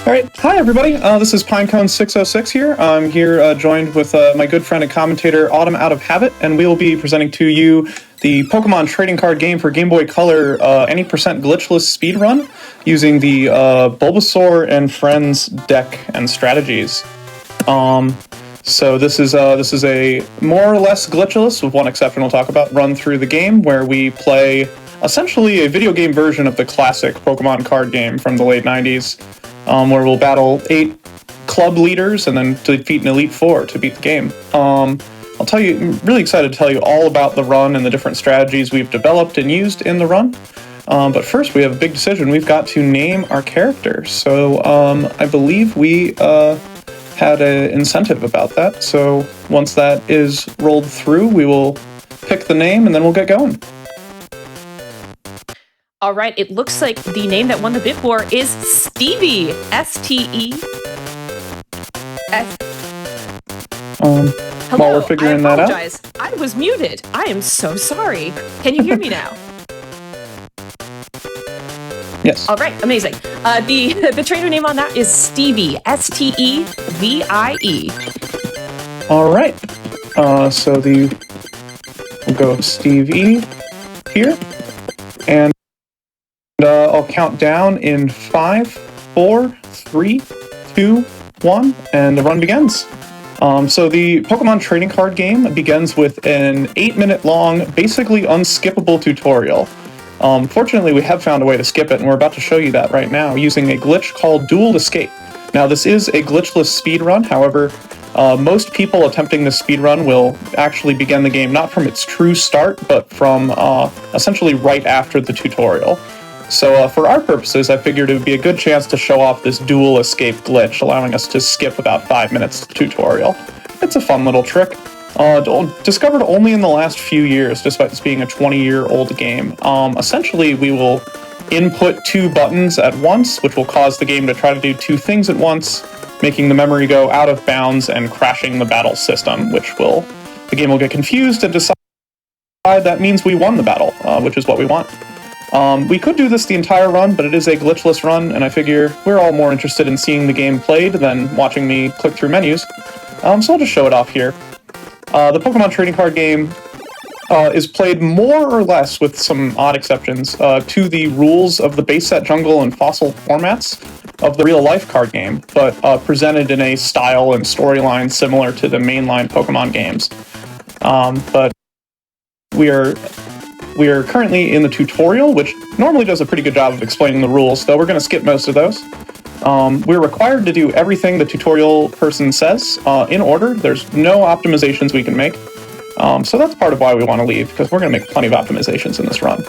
Alright, hi everybody, this is pinecone606 here. I'm here joined with my good friend and commentator autumnoutofhabit, and we will be presenting to you the Pokemon trading card game for Game Boy Color any % glitchless speedrun using the Bulbasaur and Friends deck and strategies. So this is a more or less glitchless, with one exception we'll talk about, run through the game where we play essentially a video game version of the classic Pokemon card game from the late 90s. Where we'll battle 8 club leaders and then defeat an Elite Four to beat the game. I'm really excited to tell you all about the run and the different strategies we've developed and used in the run. But first, we have a big decision. We've got to name our character. So I believe we had an incentive about that. So once that is rolled through, we will pick the name and then we'll get going. All right, it looks like the name that won the bid war is Stevie. S-T-E. While we're figuring that out. I apologize. I was muted. I am so sorry. Can you hear me now? Yes. All right, amazing. The trainer name on that is Stevie. S-T-E-V-I-E. All right. So we'll go Stevie here. And I'll count down in 5, 4, 3, 2, 1, and the run begins. So the Pokemon trading card game begins with an 8-minute long, basically unskippable tutorial. Fortunately, we have found a way to skip it, and we're about to show you that right now using a glitch called Dual Escape. Now, this is a glitchless speedrun. However, most people attempting this speedrun will actually begin the game not from its true start, but from essentially right after the tutorial. So for our purposes, I figured it would be a good chance to show off this dual escape glitch, allowing us to skip about 5 minutes to the tutorial. It's a fun little trick. Discovered only in the last few years, despite this being a 20-year-old game. Essentially, we will input 2 buttons at once, which will cause the game to try to do 2 things at once, making the memory go out of bounds and crashing the battle system, the game will get confused and decide that means we won the battle, which is what we want. We could do this the entire run, but it is a glitchless run, and I figure we're all more interested in seeing the game played than watching me click through menus. So I'll just show it off here. The Pokemon trading card game is played more or less, with some odd exceptions, to the rules of the base set, jungle, and fossil formats of the real-life card game, but presented in a style and storyline similar to the mainline Pokemon games. But we are currently in the tutorial, which normally does a pretty good job of explaining the rules, though we're going to skip most of those. We're required to do everything the tutorial person says in order. There's no optimizations we can make. So that's part of why we want to leave, because we're going to make plenty of optimizations in this run.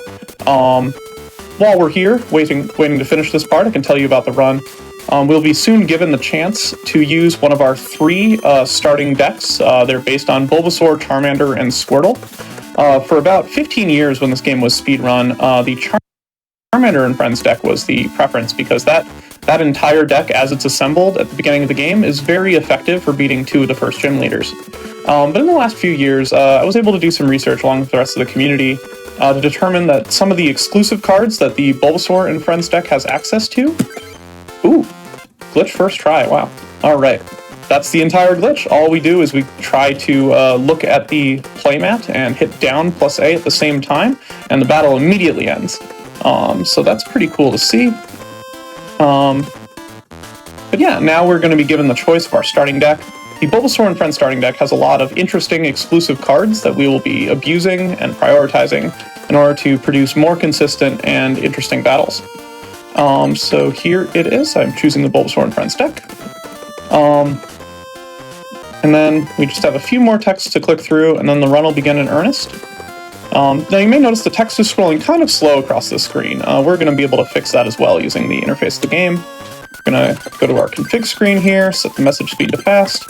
While we're here, waiting to finish this part, I can tell you about the run. We'll be soon given the chance to use one of our 3 starting decks. They're based on Bulbasaur, Charmander, and Squirtle. For about 15 years when this game was speedrun, the Charmander and Friends deck was the preference, because that entire deck, as it's assembled at the beginning of the game, is very effective for beating 2 of the first gym leaders. But in the last few years, I was able to do some research along with the rest of the community to determine that some of the exclusive cards that the Bulbasaur and Friends deck has access to... Ooh, glitch first try, wow. Alright. That's the entire glitch. All we do is we try to look at the playmat and hit down plus A at the same time, and the battle immediately ends. So that's pretty cool to see. But yeah, now we're going to be given the choice of our starting deck. The Bulbasaur and Friends starting deck has a lot of interesting exclusive cards that we will be abusing and prioritizing in order to produce more consistent and interesting battles. So here it is. I'm choosing the Bulbasaur and Friends deck. And then we just have a few more texts to click through, and then the run will begin in earnest. Now you may notice the text is scrolling kind of slow across the screen. We're going to be able to fix that as well using the interface of the game. We're going to go to our config screen here, set the message speed to fast.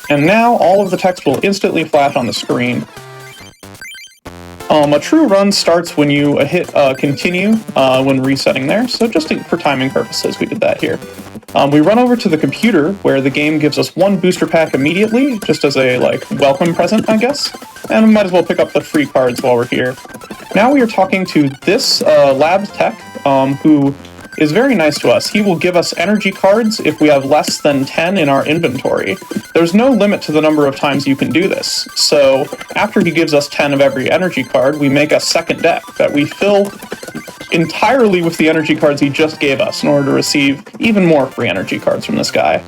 And now all of the text will instantly flash on the screen. A true run starts when you hit continue when resetting there, so just for timing purposes we did that here. We run over to the computer where the game gives us 1 booster pack immediately, just as a welcome present, I guess, and we might as well pick up the free cards while we're here. Now we are talking to this lab tech who is very nice to us. He will give us energy cards if we have less than 10 in our inventory. There's no limit to the number of times you can do this. So after he gives us 10 of every energy card, we make a second deck that we fill entirely with the energy cards he just gave us in order to receive even more free energy cards from this guy.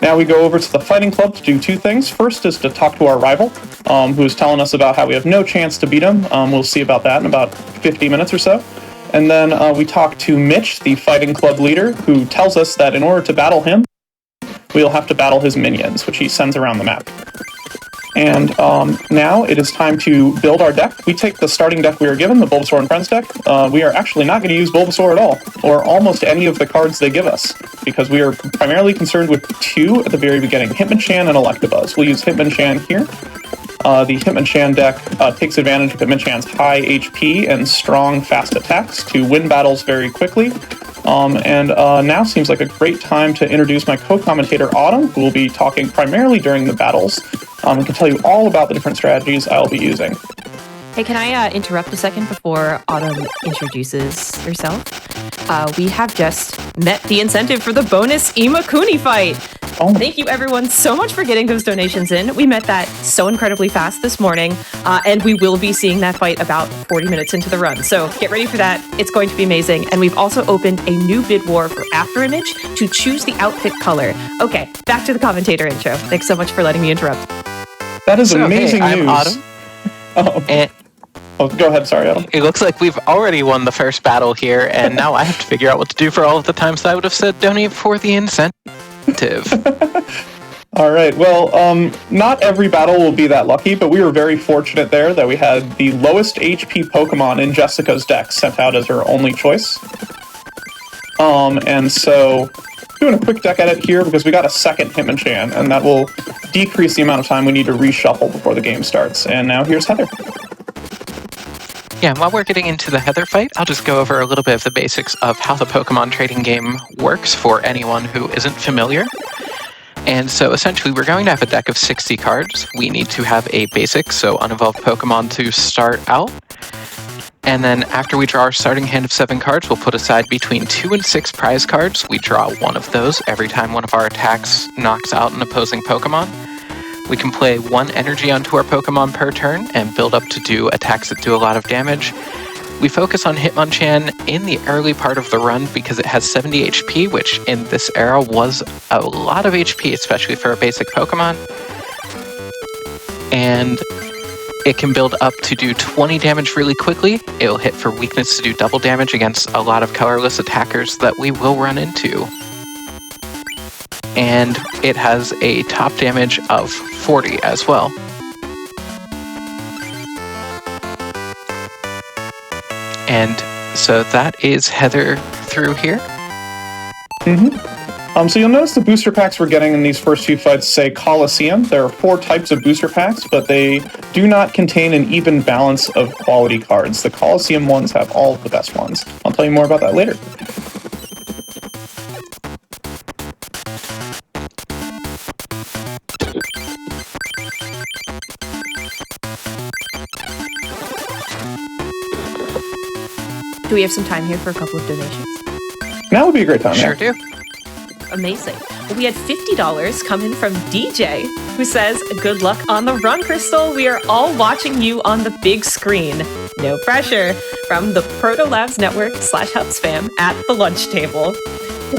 Now we go over to the Fighting Club to do two things. First is to talk to our rival, who is telling us about how we have no chance to beat him. We'll see about that in about 50 minutes or so. And then we talk to Mitch, the Fighting Club leader, who tells us that in order to battle him, we'll have to battle his minions, which he sends around the map. And now it is time to build our deck. We take the starting deck we were given, the Bulbasaur and Friends deck. We are actually not going to use Bulbasaur at all, or almost any of the cards they give us, because we are primarily concerned with two at the very beginning, Hitmonchan and Electabuzz. We'll use Hitmonchan here. The Hitmonchan deck takes advantage of Hitmonchan's high HP and strong, fast attacks to win battles very quickly. And now seems like a great time to introduce my co-commentator Autumn, who will be talking primarily during the battles, and can tell you all about the different strategies I'll be using. Hey, can I interrupt a second before Autumn introduces herself? We have just met the incentive for the bonus Imakuni fight. Oh. Thank you, everyone, so much for getting those donations in. We met that so incredibly fast this morning, and we will be seeing that fight about 40 minutes into the run. So get ready for that. It's going to be amazing. And we've also opened a new bid war for After Image to choose the outfit color. Okay, back to the commentator intro. Thanks so much for letting me interrupt. That is amazing news. I'm Autumn. Go ahead, sorry, Autumn. It looks like we've already won the first battle here, and now I have to figure out what to do for all of the times that I would have said donate for the incentive. All right, well, not every battle will be that lucky, but we were very fortunate there that we had the lowest HP Pokemon in Jessica's deck sent out as her only choice. And so, doing a quick deck edit here because we got a second Hitmonchan, and that will decrease the amount of time we need to reshuffle before the game starts. And now here's Heather. Yeah, while we're getting into the Heather fight, I'll just go over a little bit of the basics of how the Pokemon trading game works for anyone who isn't familiar. And so essentially we're going to have a deck of 60 cards. We need to have a basic, so unevolved Pokemon to start out. And then after we draw our starting hand of 7 cards, we'll put aside between 2 and 6 prize cards. We draw one of those every time one of our attacks knocks out an opposing Pokemon. We can play 1 energy onto our Pokemon per turn and build up to do attacks that do a lot of damage. We focus on Hitmonchan in the early part of the run because it has 70 HP, which in this era was a lot of HP, especially for a basic Pokemon. And it can build up to do 20 damage really quickly. It'll hit for weakness to do double damage against a lot of colorless attackers that we will run into. And it has a top damage of 40 as well. And so that is Heather through here. So you'll notice the booster packs we're getting in these first few fights say Coliseum. There are 4 types of booster packs, but they do not contain an even balance of quality cards. The Coliseum ones have all of the best ones. I'll tell you more about that later. Do we have some time here for a couple of donations? Now would be a great time. Sure yeah. do. Amazing. Well, we had $50 come in from DJ, who says, "Good luck on the run, Crystal. We are all watching you on the big screen. No pressure." From the Proto Labs Network /Hub Spam at the lunch table.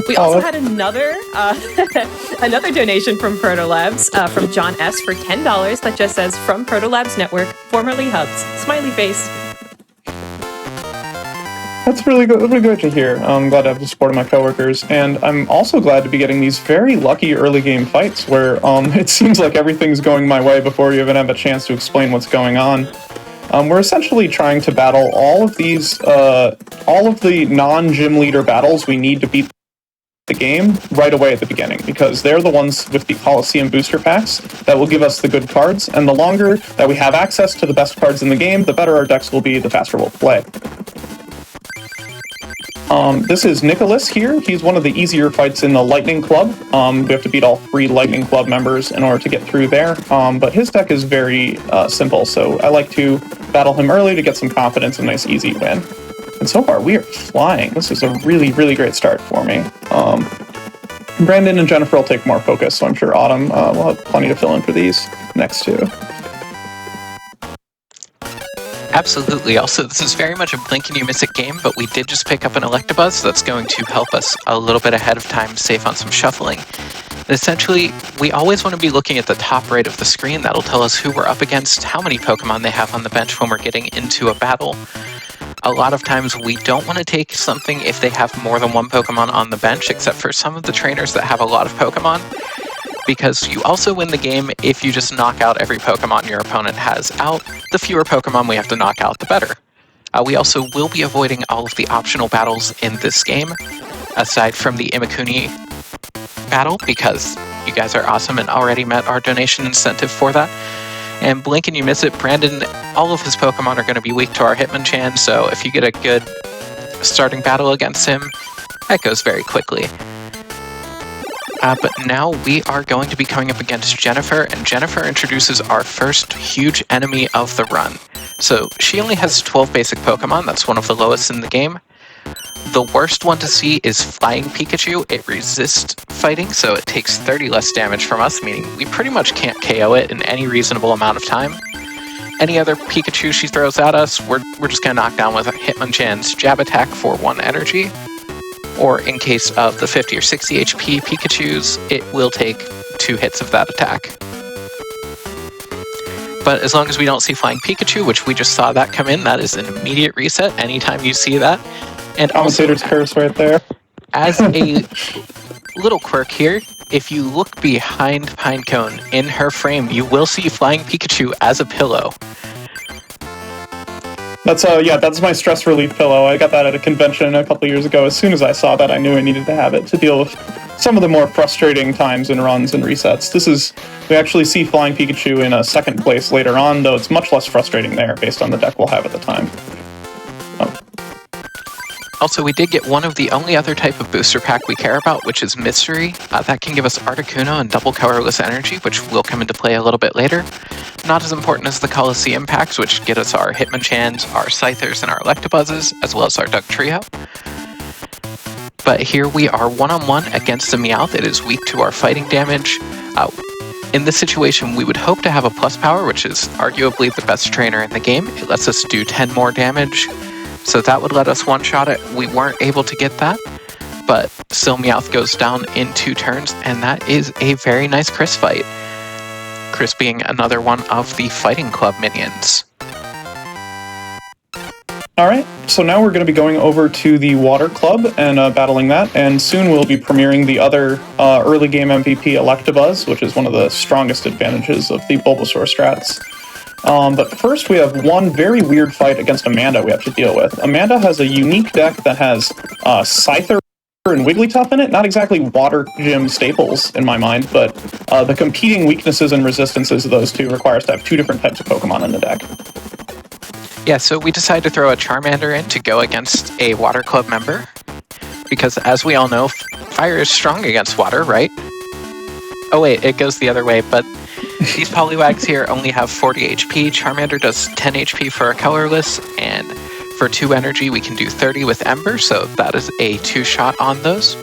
We also had another another donation from Proto Labs from John S. for $10 that just says, "From Proto Labs Network, formerly Hubs." Smiley face. That's really good. Really good to hear. I'm glad to have the support of my coworkers, and I'm also glad to be getting these very lucky early game fights where it seems like everything's going my way before you even have a chance to explain what's going on. We're essentially trying to battle all of these, all of the non-gym leader battles we need to beat the game right away at the beginning, because they're the ones with the Coliseum booster packs that will give us the good cards, and the longer that we have access to the best cards in the game, the better our decks will be, the faster we'll play. This is Nicholas here. He's one of the easier fights in the Lightning Club. We have to beat all 3 Lightning Club members in order to get through there, but his deck is very simple, so I like to battle him early to get some confidence and a nice easy win. And so far, we are flying. This is a really, really great start for me. Brandon and Jennifer will take more focus, so I'm sure Autumn will have plenty to fill in for these next two. Absolutely. Also, this is very much a blink and you miss it game, but we did just pick up an Electabuzz that's going to help us a little bit ahead of time save on some shuffling. And essentially, we always want to be looking at the top right of the screen. That'll tell us who we're up against, how many Pokemon they have on the bench when we're getting into a battle. A lot of times we don't want to take something if they have more than one Pokemon on the bench, except for some of the trainers that have a lot of Pokemon, because you also win the game if you just knock out every Pokemon your opponent has out. The fewer Pokemon we have to knock out, the better. We also will be avoiding all of the optional battles in this game, aside from the Imakuni battle, because you guys are awesome and already met our donation incentive for that. And blink and you miss it, Brandon, all of his Pokemon are going to be weak to our Hitmonchan, so if you get a good starting battle against him, that goes very quickly. But now we are going to be coming up against Jennifer, and Jennifer introduces our first huge enemy of the run. So she only has 12 basic Pokemon, that's one of the lowest in the game. The worst one to see is Flying Pikachu. It resists fighting, so it takes 30 less damage from us, meaning we pretty much can't KO it in any reasonable amount of time. Any other Pikachu she throws at us, we're just going to knock down with Hitmonchan's Jab Attack for 1 energy. Or in case of the 50 or 60 HP Pikachus, it will take 2 hits of that attack. But as long as we don't see Flying Pikachu, which we just saw that come in, that is an immediate reset anytime you see that. And Commentator's curse right there. As a little quirk here, if you look behind Pinecone in her frame, you will see Flying Pikachu as a pillow. That's my stress relief pillow. I got that at a convention a couple years ago. As soon as I saw that, I knew I needed to have it to deal with some of the more frustrating times in runs and resets. We actually see Flying Pikachu in a second place later on, though it's much less frustrating there based on the deck we'll have at the time. Also, we did get one of the only other type of booster pack we care about, which is Mystery. That can give us Articuno and double colorless energy, which will come into play a little bit later. Not as important as the Coliseum packs, which get us our Hitmonchans, our Scythers, and our Electabuzzes, as well as our Duck Trio. But here we are one-on-one against the Meowth. It is weak to our fighting damage. In this situation, we would hope to have a plus power, which is arguably the best trainer in the game. It lets us do 10 more damage. So that would let us one-shot it. We weren't able to get that, but still Meowth goes down in 2 turns, and that is a very nice Chris fight. Chris being another one of the Fighting Club minions. Alright, so now we're going to be going over to the Water Club and battling that, and soon we'll be premiering the other early game MVP Electabuzz, which is one of the strongest advantages of the Bulbasaur strats. But first we have one very weird fight against Amanda we have to deal with. Amanda has a unique deck that has Scyther and Wigglytuff in it. Not exactly water gym staples in my mind, but the competing weaknesses and resistances of those two require us to have 2 different types of Pokemon in the deck. Yeah, so we decided to throw a Charmander in to go against a Water Club member, because as we all know, fire is strong against water, right? Oh wait, it goes the other way, but these Poliwags here only have 40 HP. Charmander does 10 HP for a colorless, and for 2 energy we can do 30 with Ember, so that is a 2-shot on those.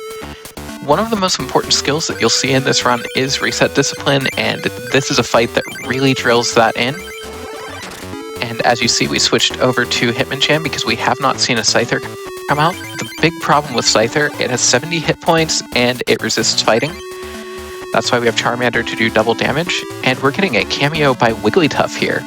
One of the most important skills that you'll see in this run is Reset Discipline, and this is a fight that really drills that in. And as you see, we switched over to Hitmonchan because we have not seen a Scyther come out. The big problem with Scyther, it has 70 hit points and it resists fighting. That's why we have Charmander to do double damage, and we're getting a cameo by Wigglytuff here.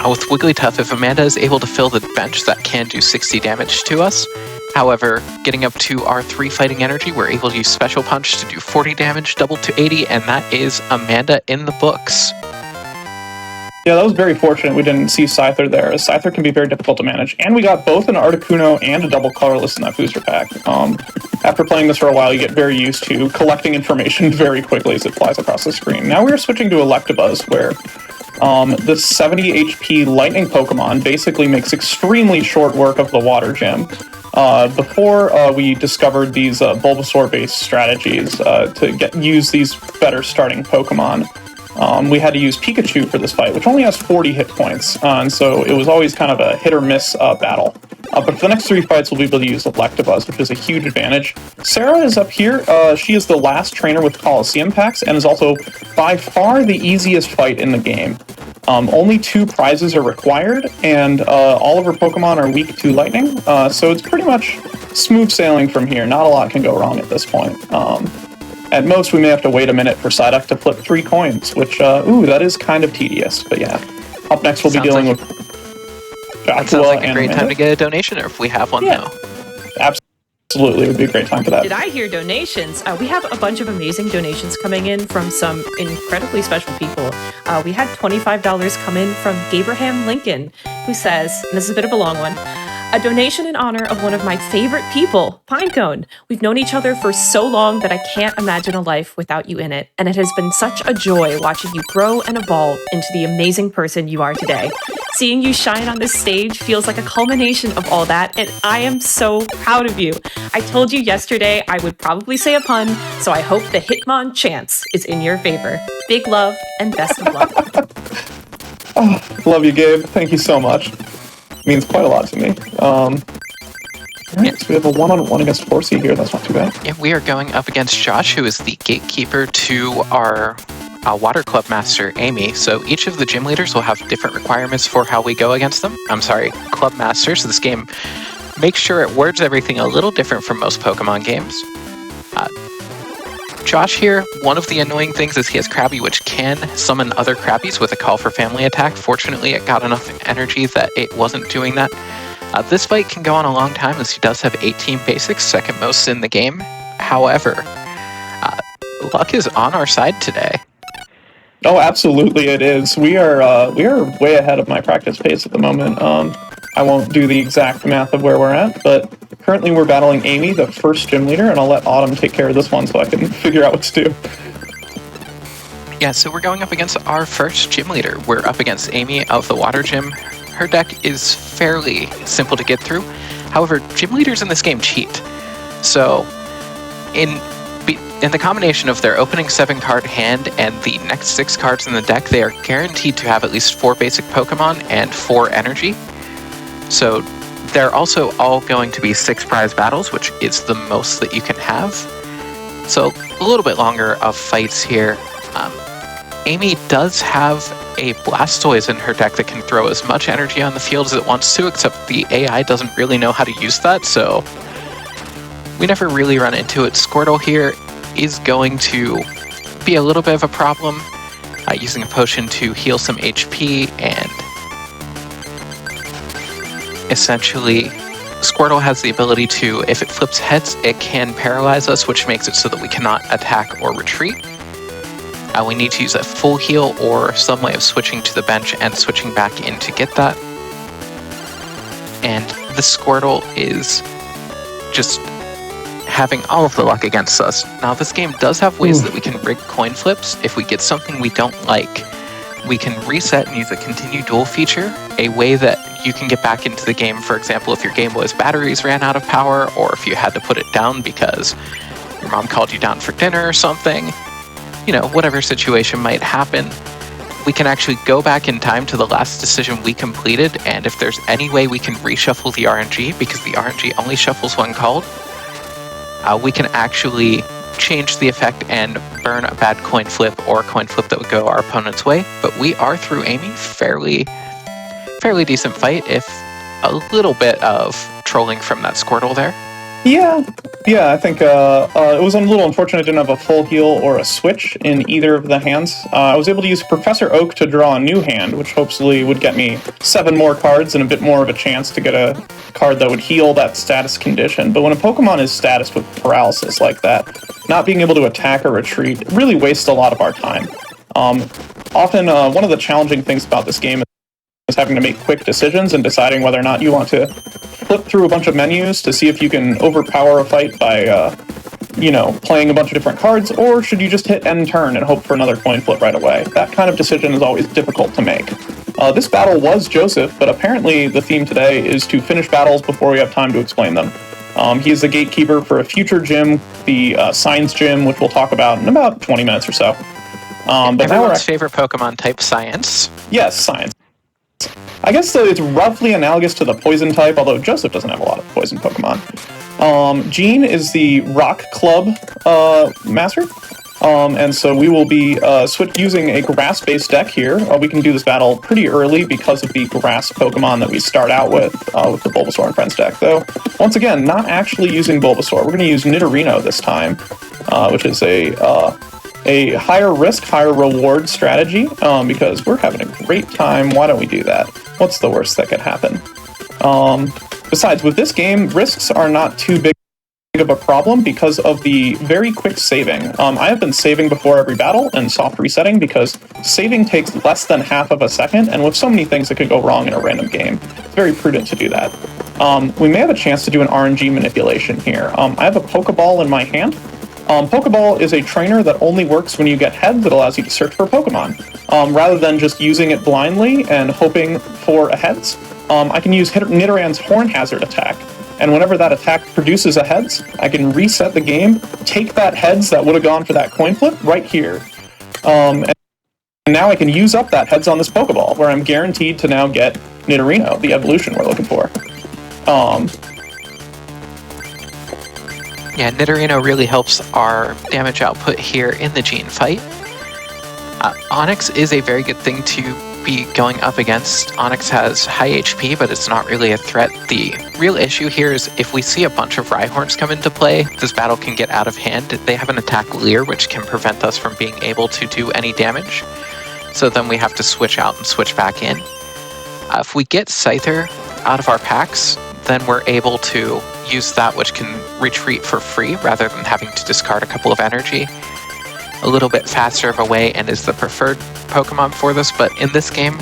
With Wigglytuff, if Amanda is able to fill the bench, that can do 60 damage to us. However, getting up to our 3 fighting energy, we're able to use Special Punch to do 40 damage, double to 80, and that is Amanda in the books. Yeah, that was very fortunate we didn't see Scyther there, as Scyther can be very difficult to manage. And we got both an Articuno and a double colorless in that booster pack. After playing this for a while, you get very used to collecting information very quickly as it flies across the screen. Now we are switching to Electabuzz, where the 70 HP Lightning Pokemon basically makes extremely short work of the Water Gym. Before we discovered these Bulbasaur-based strategies to use these better starting Pokemon, we had to use Pikachu for this fight, which only has 40 hit points, and so it was always kind of a hit or miss battle. But for the next 3 fights, we'll be able to use Electabuzz, which is a huge advantage. Sarah is up here. She is the last trainer with Coliseum packs, and is also by far the easiest fight in the game. Only 2 prizes are required, and all of her Pokemon are weak to lightning, so it's pretty much smooth sailing from here. Not a lot can go wrong at this point. At most, we may have to wait a minute for Psyduck to flip 3 coins, which, that is kind of tedious, but yeah. Up next, we'll be dealing with Joshua. Sounds like a great Amanda. time to get a donation, or if we have one now. Absolutely, it would be a great time for that. Did I hear donations? We have a bunch of amazing donations coming in from some incredibly special people. We had $25 come in from Gabraham Lincoln, who says, and this is a bit of a long one, a donation in honor of one of my favorite people, Pinecone. We've known each other for so long that I can't imagine a life without you in it, and it has been such a joy watching you grow and evolve into the amazing person you are today. Seeing you shine on this stage feels like a culmination of all that, and I am so proud of you. I told you yesterday I would probably say a pun, so I hope the Hitmon chance is in your favor. Big love and best of luck. Love you, Gabe. Thank you so much. Means quite a lot to me. Alright, so we have a 1-on-1 against Horsey here. That's not too bad. Yeah, we are going up against Josh, who is the gatekeeper to our Water Club Master, Amy. So each of the gym leaders will have different requirements for how we go against them. I'm sorry, Club Masters. This game makes sure it words everything a little different from most Pokemon games. Josh here, one of the annoying things is he has Krabby, which can summon other Krabbies with a Call for Family attack. Fortunately, it got enough energy that it wasn't doing that. This fight can go on a long time, as he does have 18 basics, second most in the game. However, luck is on our side today. Oh, absolutely it is. We are way ahead of my practice pace at the moment. I won't do the exact math of where we're at, but currently we're battling Amy, the first gym leader, and I'll let Autumn take care of this one so I can figure out what to do. Yeah, so we're going up against our first gym leader. We're up against Amy of the Water Gym. Her deck is fairly simple to get through. However, gym leaders in this game cheat. So, in the combination of their opening 7-card hand and the next 6 cards in the deck, they are guaranteed to have at least 4 basic Pokemon and 4 energy. So they're also all going to be 6 prize battles, which is the most that you can have. So a little bit longer of fights here. Amy does have a Blastoise in her deck that can throw as much energy on the field as it wants to, except the AI doesn't really know how to use that, so we never really run into it. Squirtle here is going to be a little bit of a problem, using a potion to heal some HP, and essentially Squirtle has the ability to, if it flips heads, it can paralyze us, which makes it so that we cannot attack or retreat. We need to use a full heal or some way of switching to the bench and switching back in to get that. And the Squirtle is just having all of the luck against us. Now, this game does have ways that we can rig coin flips. If we get something we don't like, we can reset and use a continue duel feature, a way that you can get back into the game. For example, if your Game Boy's batteries ran out of power, or if you had to put it down because your mom called you down for dinner or something, you know, whatever situation might happen, we can actually go back in time to the last decision we completed, and if there's any way we can reshuffle the RNG, because the RNG only shuffles when called, we can actually change the effect and burn a bad coin flip or a coin flip that would go our opponent's way. But we are through Amy. Fairly decent fight, if a little bit of trolling from that Squirtle there. Yeah, I think it was a little unfortunate I didn't have a full heal or a switch in either of the hands. I was able to use Professor Oak to draw a new hand, which hopefully would get me 7 more cards and a bit more of a chance to get a card that would heal that status condition. But when a Pokemon is status with paralysis like that, not being able to attack or retreat really wastes a lot of our time. Often, one of the challenging things about this game is having to make quick decisions and deciding whether or not you want to flip through a bunch of menus to see if you can overpower a fight by, playing a bunch of different cards, or should you just hit end turn and hope for another coin flip right away? That kind of decision is always difficult to make. This battle was Joseph, but apparently the theme today is to finish battles before we have time to explain them. He is the gatekeeper for a future gym, the Science Gym, which we'll talk about in about 20 minutes or so. But now everyone's favorite Pokemon type, Science. Yes, Science. I guess it's roughly analogous to the Poison type, although Joseph doesn't have a lot of Poison Pokemon. Jean is the Rock Club master. And so we will be using a grass-based deck here. We can do this battle pretty early because of the grass Pokemon that we start out with the Bulbasaur and Friends deck. Though, once again, not actually using Bulbasaur. We're going to use Nidorino this time, which is a higher risk, higher reward strategy, because we're having a great time. Why don't we do that? What's the worst that could happen? Besides, with this game, risks are not too big of a problem because of the very quick saving. I have been saving before every battle and soft resetting because saving takes less than half of a second, and with so many things that could go wrong in a random game, it's very prudent to do that. We may have a chance to do an RNG manipulation here. I have a Pokeball in my hand. Pokeball is a trainer that only works when you get heads. It allows you to search for Pokemon. Rather than just using it blindly and hoping for a heads, I can use Nidorann's Horn Hazard attack. And whenever that attack produces a heads, I can reset the game, take that heads that would have gone for that coin flip right here. And now I can use up that heads on this Pokeball, where I'm guaranteed to now get Nidorino, the evolution we're looking for. Yeah, Nidorino really helps our damage output here in the Jean fight. Onix is a very good thing to be going up against. Onix has high HP, but it's not really a threat. The real issue here is if we see a bunch of Rhyhorns come into play, this battle can get out of hand. They have an attack Leer, which can prevent us from being able to do any damage. So then we have to switch out and switch back in. If we get Scyther out of our packs, then we're able to use that, which can retreat for free rather than having to discard a couple of energy. A little bit faster of a way and is the preferred Pokemon for this, but in this game,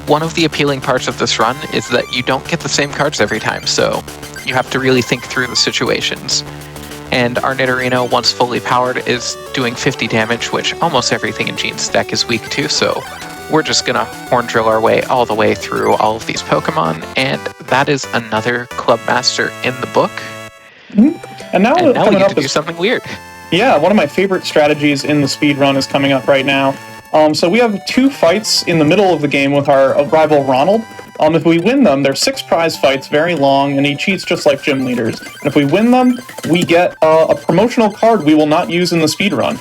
one of the appealing parts of this run is that you don't get the same cards every time, so you have to really think through the situations. And our Nidorino, once fully powered, is doing 50 damage, which almost everything in Jean's deck is weak to, so we're just gonna Horn Drill our way all the way through all of these Pokemon, and that is another Club Master in the book. Mm-hmm. And now we get to do something weird. Yeah, one of my favorite strategies in the speed run is coming up right now. So we have 2 fights in the middle of the game with our rival Ronald. If we win them, they're 6 prize fights, very long, and he cheats just like gym leaders. And if we win them, we get a promotional card we will not use in the speed run.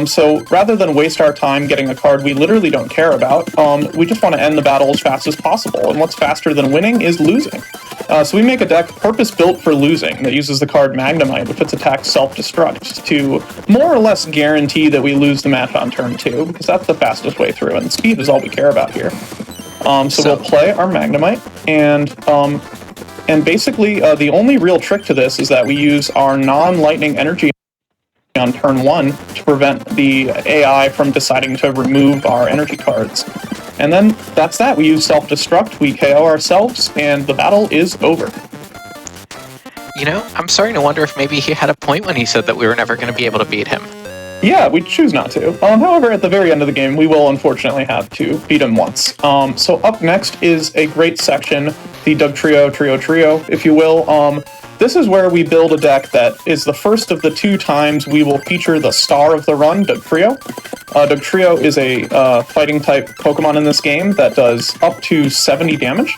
So rather than waste our time getting a card we literally don't care about, we just want to end the battle as fast as possible. And what's faster than winning is losing. So we make a deck purpose-built for losing that uses the card Magnemite with its attack Self-Destruct to more or less guarantee that we lose the match on turn 2, because that's the fastest way through, and speed is all we care about here. So we'll play our Magnemite, and basically the only real trick to this is that we use our non-lightning energy on turn 1 to prevent the AI from deciding to remove our energy cards. And then that's that. We use Self-Destruct, we KO ourselves, and the battle is over. You know, I'm starting to wonder if maybe he had a point when he said that we were never going to be able to beat him. Yeah, we choose not to. However, at the very end of the game, we will unfortunately have to beat him once. So up next is a great section, the Dugtrio Trio, if you will. This is where we build a deck that is the first of the 2 times we will feature the star of the run, Dugtrio. Dugtrio is a fighting-type Pokemon in this game that does up to 70 damage.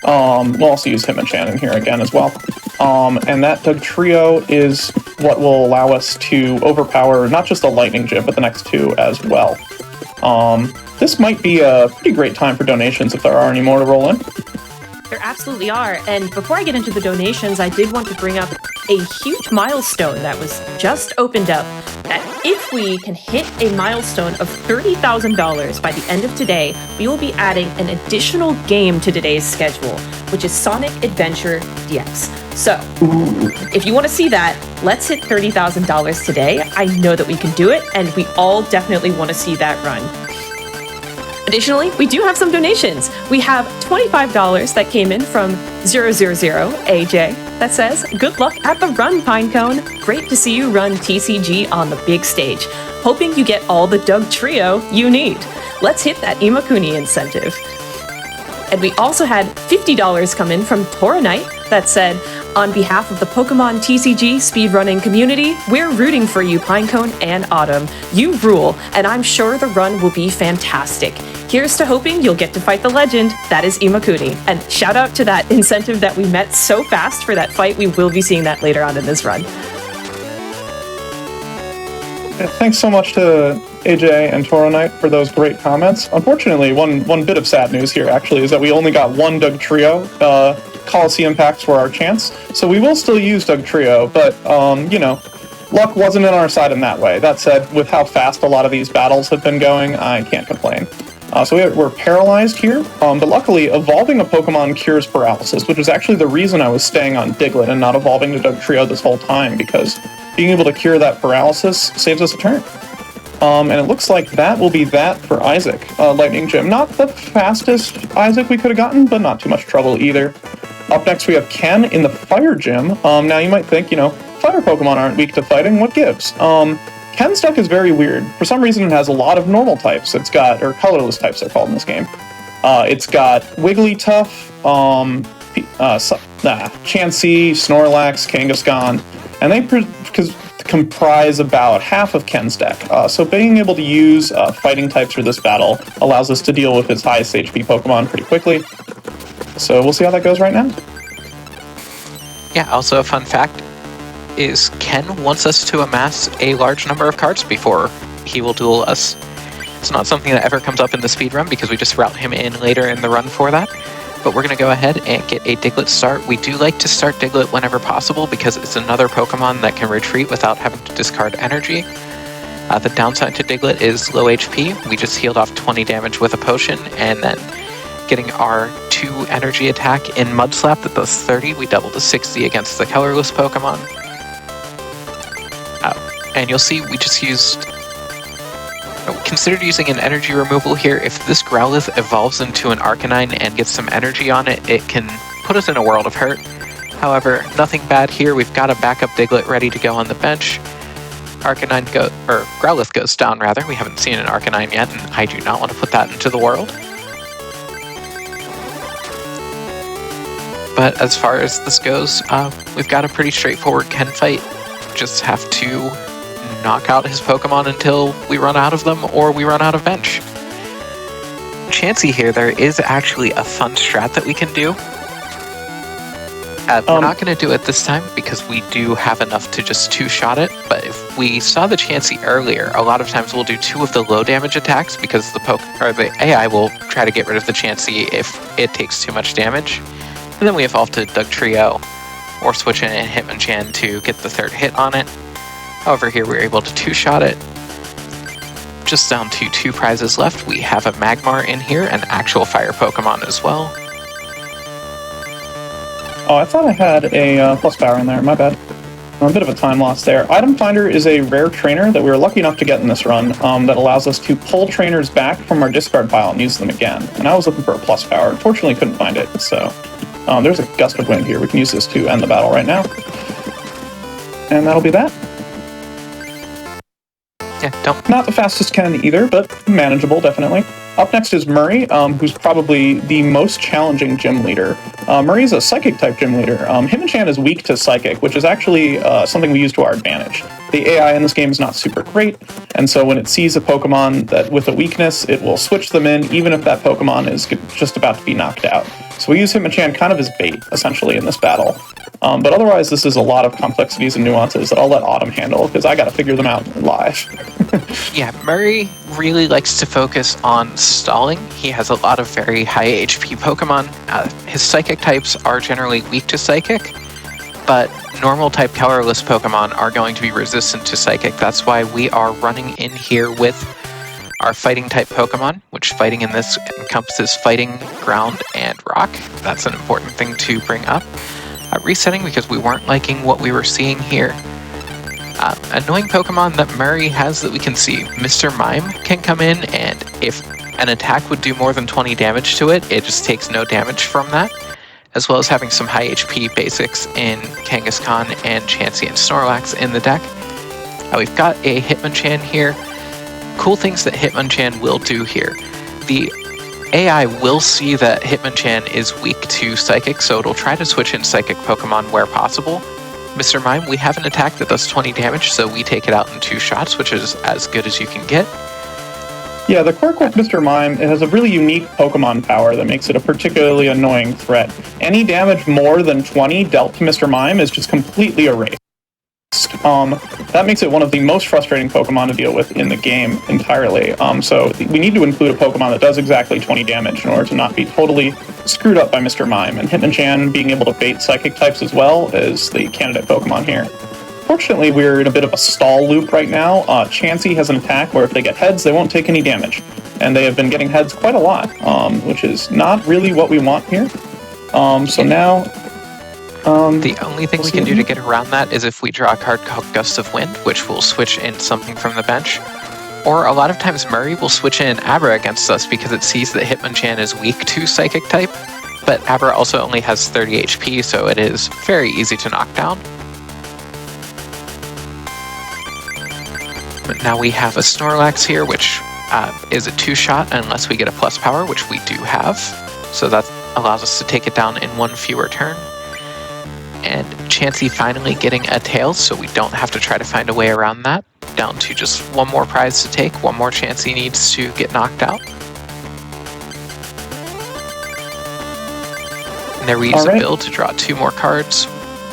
We'll also use Hitmonchan in here again as well. And that Dugtrio is what will allow us to overpower not just the Lightning Gym, but the next 2 as well. This might be a pretty great time for donations if there are any more to roll in. There absolutely are. And before I get into the donations, I did want to bring up a huge milestone that was just opened up. That if we can hit a milestone of $30,000 by the end of today, we will be adding an additional game to today's schedule, which is Sonic Adventure DX. So, if you want to see that, let's hit $30,000 today. I know that we can do it, and we all definitely want to see that run. Additionally, we do have some donations. We have $25 that came in from 000AJ that says, "Good luck at the run, Pinecone. Great to see you run TCG on the big stage. Hoping you get all the Dugtrio you need. Let's hit that Imakuni incentive." And we also had $50 come in from Toranite that said, On behalf of the Pokemon TCG speedrunning community, we're rooting for you, Pinecone and Autumn. You rule, and I'm sure the run will be fantastic. Here's to hoping you'll get to fight the legend that is Imakuni. And shout out to that incentive that we met so fast for that fight. We will be seeing that later on in this run. Thanks so much to AJ and Toronite for those great comments. Unfortunately, one bit of sad news here actually is that we only got one Dugtrio Coliseum packs for our chance, so we will still use Dugtrio, but you know, luck wasn't in our side in that way. That said, with how fast a lot of these battles have been going, I can't complain. So we're paralyzed here, but luckily evolving a Pokemon cures paralysis, which is actually the reason I was staying on Diglett and not evolving to Dugtrio this whole time, because being able to cure that paralysis saves us a turn. And it looks like that will be that for Isaac. Lightning Gym. Not the fastest Isaac we could have gotten, but not too much trouble either. Up next we have Ken in the Fire Gym. Now you might think, you know, fire Pokemon aren't weak to fighting, what gives? Ken's deck is very weird. For some reason it has a lot of normal types. It's got, or colorless types they're called in this game. It's got Wigglytuff, Chansey, Snorlax, Kangaskhan, and they comprise about half of Ken's deck. So being able to use fighting types for this battle allows us to deal with his highest HP Pokemon pretty quickly. So we'll see how that goes right now. Yeah, also a fun fact is Ken wants us to amass a large number of cards before he will duel us. It's not something that ever comes up in the speedrun because we just route him in later in the run for that. But we're going to go ahead and get a Diglett start. We do like to start Diglett whenever possible because it's another Pokemon that can retreat without having to discard energy. The downside to Diglett is low HP. We just healed off 20 damage with a potion, and then getting our 2 energy attack in Mud Slap that does 30, we double to 60 against the colorless Pokemon. And you'll see we just used... Considered using an energy removal here. If this Growlithe evolves into an Arcanine and gets some energy on it, it can put us in a world of hurt. However, nothing bad here. We've got a backup Diglett ready to go on the bench. Growlithe goes down rather. We haven't seen an Arcanine yet, and I do not want to put that into the world. But as far as this goes, we've got a pretty straightforward Ken fight. Just have to knock out his Pokemon until we run out of them or we run out of bench. Chansey here, there is actually a fun strat that we can do. We're not going to do it this time because we do have enough to just 2-shot it, but if we saw the Chansey earlier, a lot of times we'll do 2 of the low damage attacks because the AI will try to get rid of the Chansey if it takes too much damage. And then we evolve to Dugtrio or switch in Hitmonchan to get the 3rd hit on it. However, here we're able to 2-shot it. Just down to 2 prizes left. We have a Magmar in here, an actual fire Pokemon as well. Oh, I thought I had a plus power in there, my bad. A bit of a time loss there. Item Finder is a rare trainer that we were lucky enough to get in this run that allows us to pull trainers back from our discard pile and use them again. And I was looking for a plus power. Unfortunately, couldn't find it, so there's a Gust of Wind here. We can use this to end the battle right now. And that'll be that. Yeah, Not the fastest Ken either, but manageable, definitely. Up next is Murray, who's probably the most challenging gym leader. Murray's a Psychic-type gym leader. Hitmonchan is weak to Psychic, which is actually something we use to our advantage. The AI in this game is not super great, and so when it sees a Pokemon that with a weakness, it will switch them in, even if that Pokemon is just about to be knocked out. So we use Hitmonchan kind of as bait, essentially, in this battle. But otherwise, this is a lot of complexities and nuances that I'll let Autumn handle, because I gotta figure them out live. Yeah, Murray really likes to focus on stalling. He has a lot of very high HP Pokemon. His Psychic types are generally weak to Psychic, but normal type colorless Pokemon are going to be resistant to Psychic. That's why we are running in here with our fighting type Pokemon, which fighting in this encompasses fighting, ground, and rock. That's an important thing to bring up. Resetting because we weren't liking what we were seeing here. Annoying Pokemon that Murray has that we can see. Mr. Mime can come in, and if an attack would do more than 20 damage to it, it just takes no damage from that, as well as having some high HP basics in Kangaskhan and Chansey and Snorlax in the deck. We've got a Hitmonchan here. Cool things that Hitmonchan will do here. The AI will see that Hitmonchan is weak to Psychic, so it'll try to switch in Psychic Pokemon where possible. Mr. Mime, we have an attack that does 20 damage, so we take it out in 2 shots, which is as good as you can get. Yeah, the quirk with Mr. Mime, it has a really unique Pokemon power that makes it a particularly annoying threat. Any damage more than 20 dealt to Mr. Mime is just completely erased. That makes it one of the most frustrating Pokemon to deal with in the game entirely. So we need to include a Pokemon that does exactly 20 damage in order to not be totally screwed up by Mr. Mime. And Hitmonchan being able to bait Psychic types as well is the candidate Pokemon here. Fortunately, we're in a bit of a stall loop right now. Chansey has an attack where if they get heads, they won't take any damage. And they have been getting heads quite a lot, which is not really what we want here. So now... the only thing we can do to get around that is if we draw a card called Gust of Wind, which will switch in something from the bench. Or a lot of times Murray will switch in Abra against us because it sees that Hitmonchan is weak to Psychic type. But Abra also only has 30 HP, so it is very easy to knock down. But now we have a Snorlax here, which is a 2-shot unless we get a plus power, which we do have. So that allows us to take it down in 1 fewer turn. And Chansey finally getting a tail, so we don't have to try to find a way around that. Down to just 1 more prize to take, 1 more Chansey needs to get knocked out. And there we use a build to draw 2 more cards.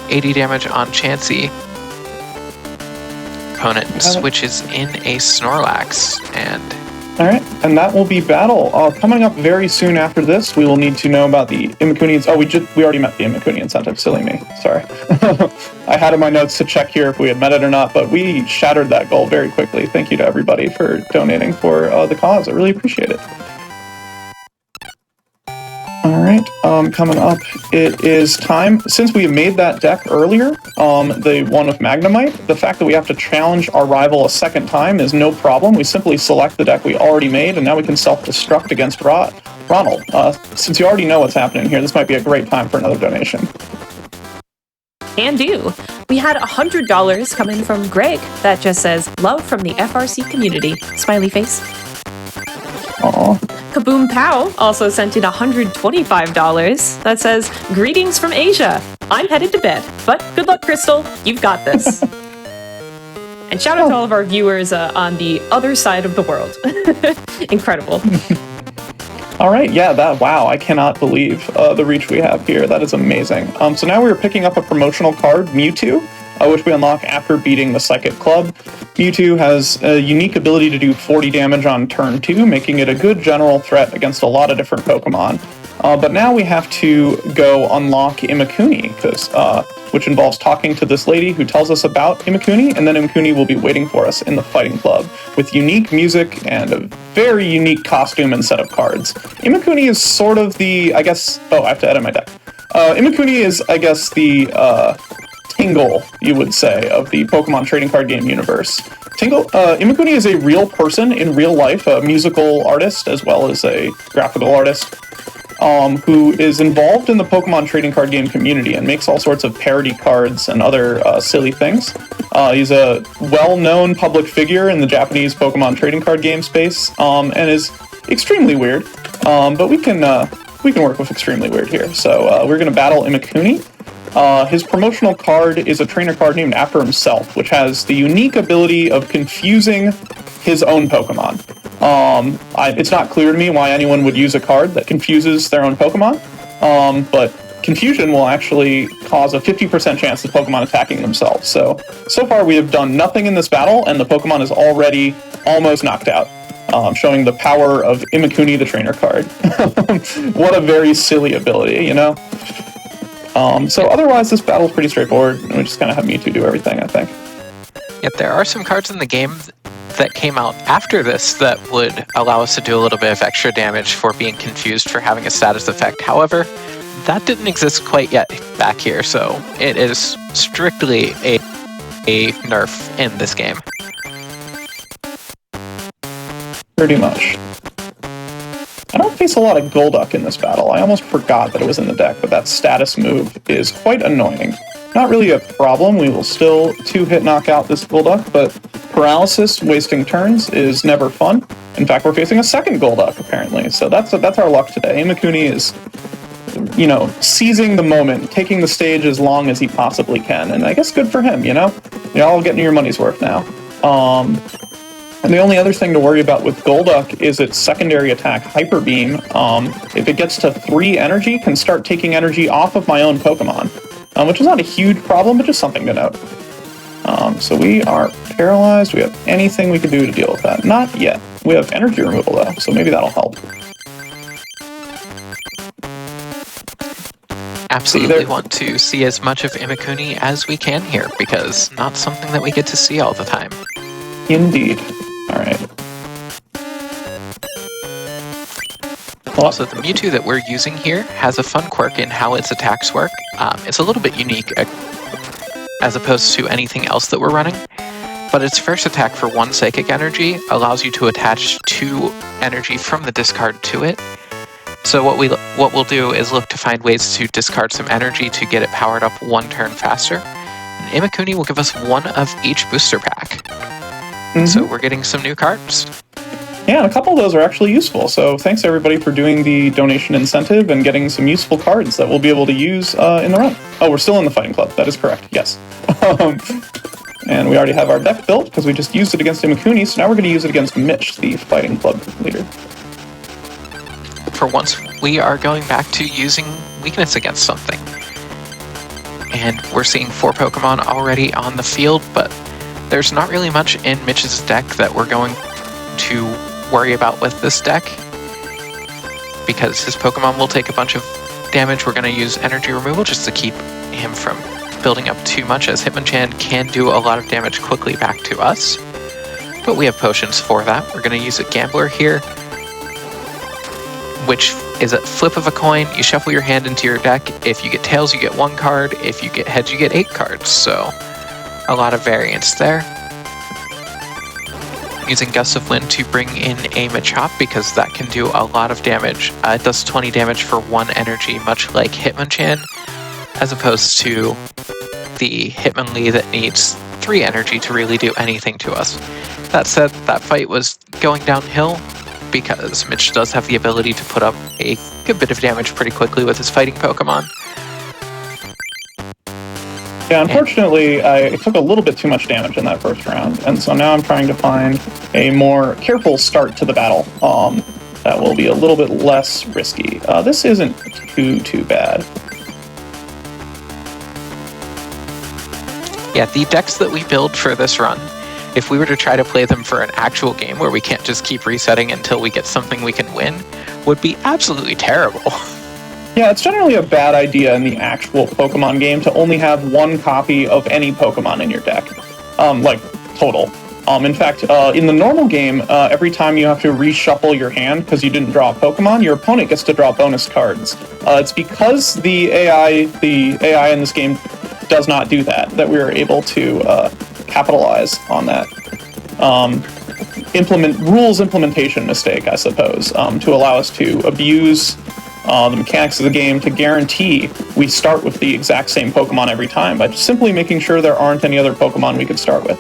80 damage on Chansey. Opponent switches in a Snorlax, and... Alright, and that will be battle. Coming up very soon after this, we will need to know about the Imakuni... Oh, we already met the Imakuni incentive. Silly me. Sorry. I had in my notes to check here if we had met it or not, but we shattered that goal very quickly. Thank you to everybody for donating for the cause. I really appreciate it. Alright, coming up, it is time. Since we made that deck earlier, the one with Magnemite, the fact that we have to challenge our rival a second time is no problem. We simply select the deck we already made, and now we can self-destruct against Ronald. Since you already know what's happening here, this might be a great time for another donation. And do. We had $100 come in from Greg that just says, love from the FRC community. Smiley face. Aww. Kaboom Pow also sent in $125 that says, greetings from Asia. I'm headed to bed, but good luck, Crystal. You've got this. And shout out to all of our viewers on the other side of the world. Incredible. All right, yeah, wow, I cannot believe the reach we have here. That is amazing. So now we're picking up a promotional card, Mewtwo, which we unlock after beating the Psychic Club. Mewtwo has a unique ability to do 40 damage on turn 2, making it a good general threat against a lot of different Pokemon. But now we have to go unlock Imakuni, which involves talking to this lady who tells us about Imakuni, and then Imakuni will be waiting for us in the Fighting Club with unique music and a very unique costume and set of cards. Imakuni is sort of the, I guess... Oh, I have to edit my deck. Imakuni is, I guess, the... Tingle, you would say, of the Pokemon trading card game universe. Imakuni is a real person in real life, a musical artist as well as a graphical artist, who is involved in the Pokemon trading card game community and makes all sorts of parody cards and other silly things. He's a well-known public figure in the Japanese Pokemon trading card game space, and is extremely weird. But we can work with extremely weird here. So we're going to battle Imakuni. His promotional card is a trainer card named after himself, which has the unique ability of confusing his own Pokemon. It's not clear to me why anyone would use a card that confuses their own Pokemon, but confusion will actually cause a 50% chance of Pokemon attacking themselves. So far we have done nothing in this battle, and the Pokemon is already almost knocked out. Showing the power of Imakuni, the trainer card. What a very silly ability, you know? So otherwise, this battle's pretty straightforward, and we just kind of have Mewtwo do everything, I think. Yet there are some cards in the game that came out after this that would allow us to do a little bit of extra damage for being confused for having a status effect. However, that didn't exist quite yet back here, so it is strictly a nerf in this game. Pretty much. I don't face a lot of Golduck in this battle. I almost forgot that it was in the deck, but that status move is quite annoying. Not really a problem, we will still 2-hit knock out this Golduck, but paralysis, wasting turns, is never fun. In fact, we're facing a second Golduck, apparently. So that's our luck today. Imakuni is, you know, seizing the moment, taking the stage as long as he possibly can. And I guess good for him, you know? You're all getting your money's worth now. And the only other thing to worry about with Golduck is its secondary attack, Hyper Beam. If it gets to 3 energy, can start taking energy off of my own Pokemon, which is not a huge problem, but just something to note. So we are paralyzed. We have anything we can do to deal with that? Not yet. We have energy removal, though, so maybe that'll help. Absolutely want to see as much of Imakuni as we can here, because not something that we get to see all the time. Indeed. All right. Also, the Mewtwo that we're using here has a fun quirk in how its attacks work. It's a little bit unique as opposed to anything else that we're running, but its first attack for 1 Psychic Energy allows you to attach 2 energy from the discard to it. So what we'll do is look to find ways to discard some energy to get it powered up 1 turn faster. And Imakuni will give us 1 of each booster pack. So we're getting some new cards. Yeah, and a couple of those are actually useful. So thanks everybody for doing the donation incentive and getting some useful cards that we'll be able to use in the run. Oh, we're still in the Fighting Club. That is correct, yes. And we already have our deck built because we just used it against Imakuni, so now we're going to use it against Mitch, the Fighting Club leader. For once, we are going back to using weakness against something. And we're seeing 4 Pokemon already on the field, but there's not really much in Mitch's deck that we're going to worry about with this deck, because his Pokemon will take a bunch of damage. We're going to use energy removal just to keep him from building up too much, as Hitmonchan can do a lot of damage quickly back to us. But we have potions for that. We're going to use a Gambler here, which is a flip of a coin. You shuffle your hand into your deck. If you get tails, you get 1 card. If you get heads, you get 8 cards. So a lot of variance there. Using Gust of Wind to bring in a Machop, because that can do a lot of damage. It does 20 damage for 1 energy, much like Hitmonchan, as opposed to the Hitmonlee that needs 3 energy to really do anything to us. That said, that fight was going downhill, because Mitch does have the ability to put up a good bit of damage pretty quickly with his fighting Pokemon. Yeah, unfortunately, I took a little bit too much damage in that first round, and so now I'm trying to find a more careful start to the battle that will be a little bit less risky. This isn't too bad. Yeah, the decks that we build for this run, if we were to try to play them for an actual game where we can't just keep resetting until we get something we can win, would be absolutely terrible. Yeah, it's generally a bad idea in the actual Pokemon game to only have 1 copy of any Pokemon in your deck. Like, total. In fact, in the normal game, every time you have to reshuffle your hand because you didn't draw a Pokemon, your opponent gets to draw bonus cards. It's because the AI in this game does not do that we are able to capitalize on that. Rules implementation mistake, I suppose, to allow us to abuse the mechanics of the game to guarantee we start with the exact same Pokemon every time by simply making sure there aren't any other Pokemon we could start with.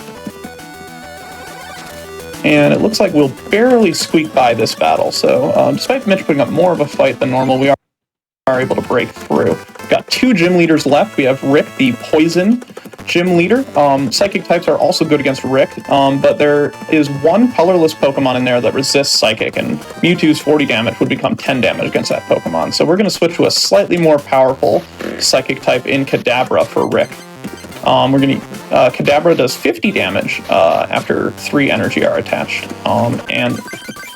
And it looks like we'll barely squeak by this battle, so despite Mitch putting up more of a fight than normal, we are able to break through. We've got 2 gym leaders left. We have Rick, the Poison gym leader. Psychic types are also good against Rick, but there is 1 colorless Pokemon in there that resists Psychic, and Mewtwo's 40 damage would become 10 damage against that Pokemon. So we're going to switch to a slightly more powerful Psychic type in Kadabra for Rick. Kadabra does 50 damage after 3 energy are attached, and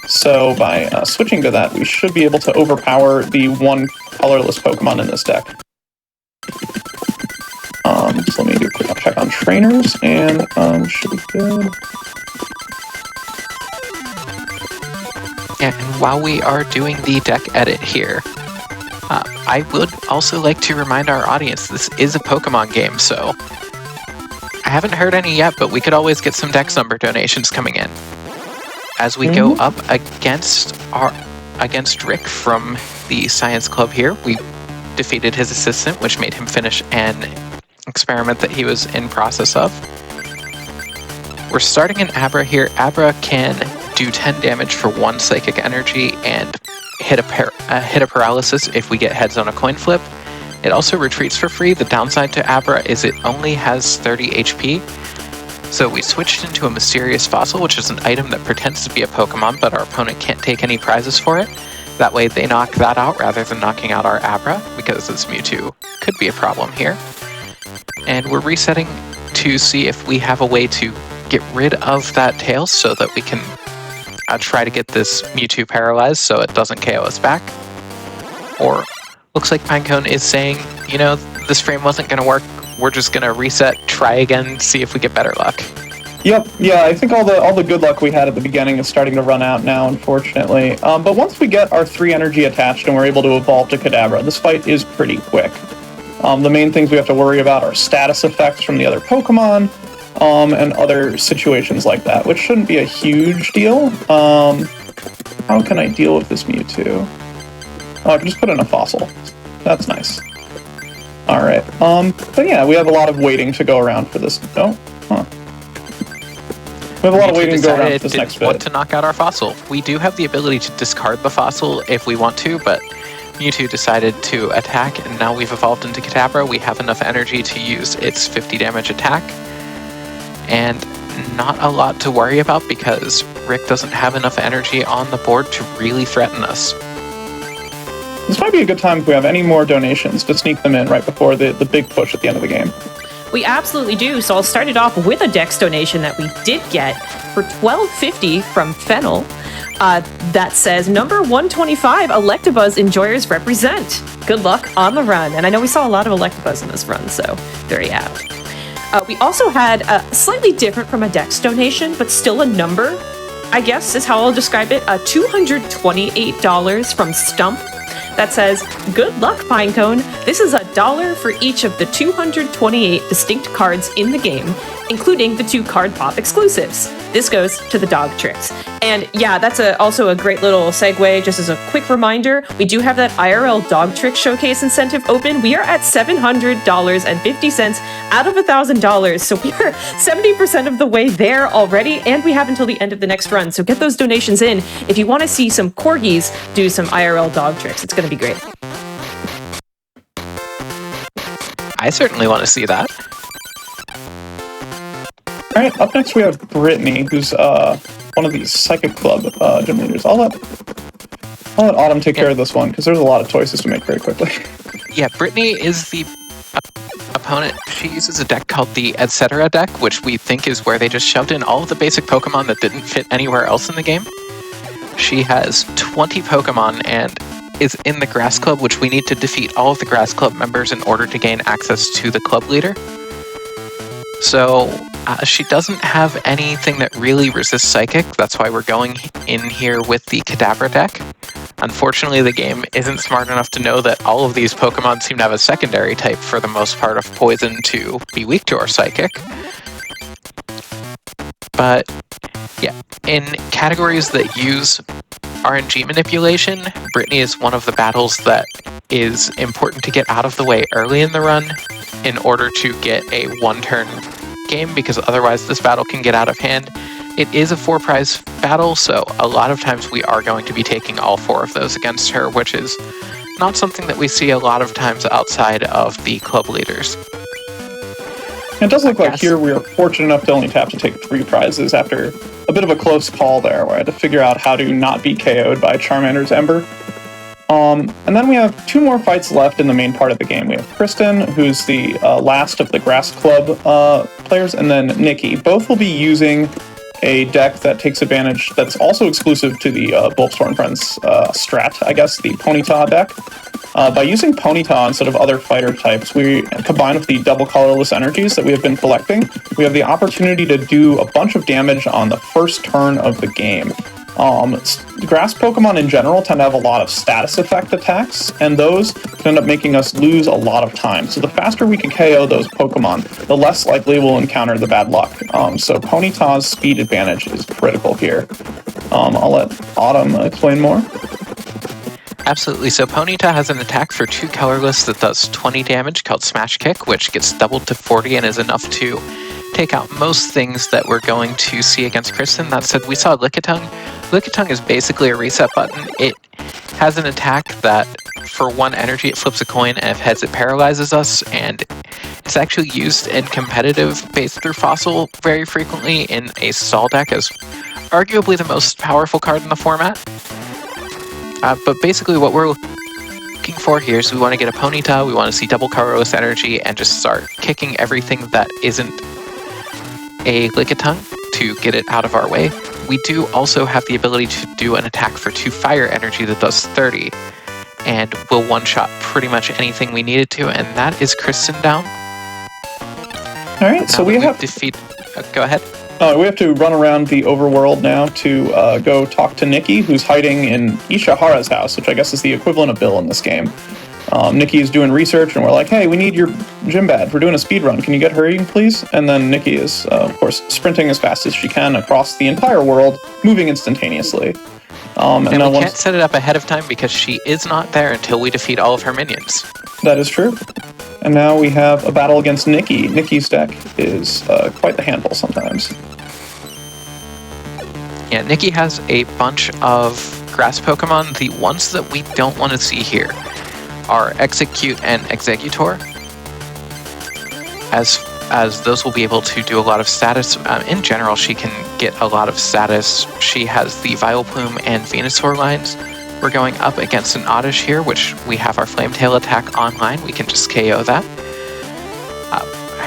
so by switching to that, we should be able to overpower the 1 colorless Pokemon in this deck. So let me do a quick check on trainers, and should be good. Yeah, and while we are doing the deck edit here, I would also like to remind our audience this is a Pokemon game, so I haven't heard any yet, but we could always get some Dex number donations coming in. As we go up against Rick from the Science Club here, we defeated his assistant, which made him finish an experiment that he was in process of. We're starting an Abra here. Abra can do 10 damage for 1 psychic energy and hit a paralysis if we get heads on a coin flip. It also retreats for free. The downside to Abra is it only has 30 HP. So we switched into a mysterious fossil, which is an item that pretends to be a Pokemon, but our opponent can't take any prizes for it. That way they knock that out rather than knocking out our Abra, because this Mewtwo could be a problem here. And we're resetting to see if we have a way to get rid of that tail so that we can try to get this Mewtwo paralyzed so it doesn't KO us back. Or looks like Pinecone is saying, you know, this frame wasn't going to work. We're just going to reset, try again, see if we get better luck. Yep, yeah, I think all the good luck we had at the beginning is starting to run out now, unfortunately. But once we get our 3 energy attached and we're able to evolve to Kadabra, this fight is pretty quick. The main things we have to worry about are status effects from the other Pokemon, and other situations like that, which shouldn't be a huge deal. How can I deal with this Mewtwo? Oh, I can just put in a fossil. That's nice. Alright, but yeah, we have a lot of waiting to go around for this. Oh, huh. We have a lot of waiting to go around for this next bit. Want to knock out our fossil. We do have the ability to discard the fossil if we want to, but Mewtwo decided to attack, and now we've evolved into Kadabra. We have enough energy to use its 50 damage attack, and not a lot to worry about because Rick doesn't have enough energy on the board to really threaten us. This might be a good time if we have any more donations to sneak them in right before the big push at the end of the game. We absolutely do, so I'll start it off with a Dex donation that we did get for $12.50 from Fennel. That says, number 125, Electabuzz enjoyers represent. Good luck on the run. And I know we saw a lot of Electabuzz in this run, so very apt. We also had slightly different from a Dex donation, but still a number, I guess is how I'll describe it, $228 from Stump. That says, good luck, Pinecone. This is $1 for each of the 228 distinct cards in the game, including the 2 Card Pop exclusives. This goes to the dog tricks. And yeah, that's also a great little segue. Just as a quick reminder, we do have that IRL dog trick showcase incentive open. We are at $700.50 out of $1,000. So we are 70% of the way there already, and we have until the end of the next run. So get those donations in if you want to see some corgis do some IRL dog tricks. It's going to be great. I certainly want to see that. Alright, up next we have Brittany, who's one of these Psychic Club gym leaders. I'll let Autumn take care of this one, because there's a lot of choices to make very quickly. Yeah, Brittany is the opponent. She uses a deck called the Etc. deck, which we think is where they just shoved in all of the basic Pokemon that didn't fit anywhere else in the game. She has 20 Pokemon and is in the Grass Club, which we need to defeat all of the Grass Club members in order to gain access to the club leader. So she doesn't have anything that really resists Psychic. That's why we're going in here with the Kadabra deck. Unfortunately, the game isn't smart enough to know that all of these Pokemon seem to have a secondary type for the most part of Poison to be weak to our Psychic. But yeah, in categories that use RNG manipulation, Brittany is one of the battles that is important to get out of the way early in the run in order to get a one-turn game, because otherwise this battle can get out of hand. It is a 4-prize battle, so a lot of times we are going to be taking all 4 of those against her, which is not something that we see a lot of times outside of the club leaders. It does look like here we are fortunate enough to only have to take 3 prizes after a bit of a close call there, where I had to figure out how to not be KO'd by Charmander's Ember. And then we have 2 more fights left in the main part of the game. We have Kristen, who's the last of the Grass Club players, and then Nikki. Both will be using a deck that takes advantage, that's also exclusive to the Bulbasaur Friends strat, I guess, the Ponyta deck. By using Ponyta instead of other fighter types, we combine with the double colorless energies that we have been collecting. We have the opportunity to do a bunch of damage on the first turn of the game. Grass Pokemon in general tend to have a lot of status effect attacks, and those can end up making us lose a lot of time. So the faster we can KO those Pokemon, the less likely we'll encounter the bad luck. So Ponyta's speed advantage is critical here. I'll let Autumn explain more. Absolutely. So Ponyta has an attack for 2 colorless that does 20 damage called Smash Kick, which gets doubled to 40 and is enough to take out most things that we're going to see against Kristen. That said, we saw Lickitung. Lickitung is basically a reset button. It has an attack that for 1 energy it flips a coin, and if heads it paralyzes us, and it's actually used in competitive base through Fossil very frequently in a stall deck as arguably the most powerful card in the format. But basically what we're looking for here is we want to get a Ponyta, we want to see double colorless energy, and just start kicking everything that isn't a Lickitung to get it out of our way. We do also have the ability to do an attack for 2 fire energy that does 30, and will one-shot pretty much anything we needed to, and that is Kristen down. Alright, so we have... Go ahead. We have to run around the overworld now to go talk to Nikki, who's hiding in Ishihara's house, which I guess is the equivalent of Bill in this game. Nikki is doing research, and we're like, hey, we need your gym badge. We're doing a speed run. Can you get hurrying, please? And then Nikki is, of course, sprinting as fast as she can across the entire world, moving instantaneously. And we can't set it up ahead of time because she is not there until we defeat all of her minions. That is true. And now we have a battle against Nikki. Nikki's deck is quite the handful sometimes. Yeah, Nikki has a bunch of grass Pokemon. The ones that we don't want to see here are Execute and Executor, as those will be able to do a lot of status. In general, she can get a lot of status. She has the Vileplume and Venusaur lines. We're going up against an Oddish here, which we have our Flametail attack online. We can just KO that.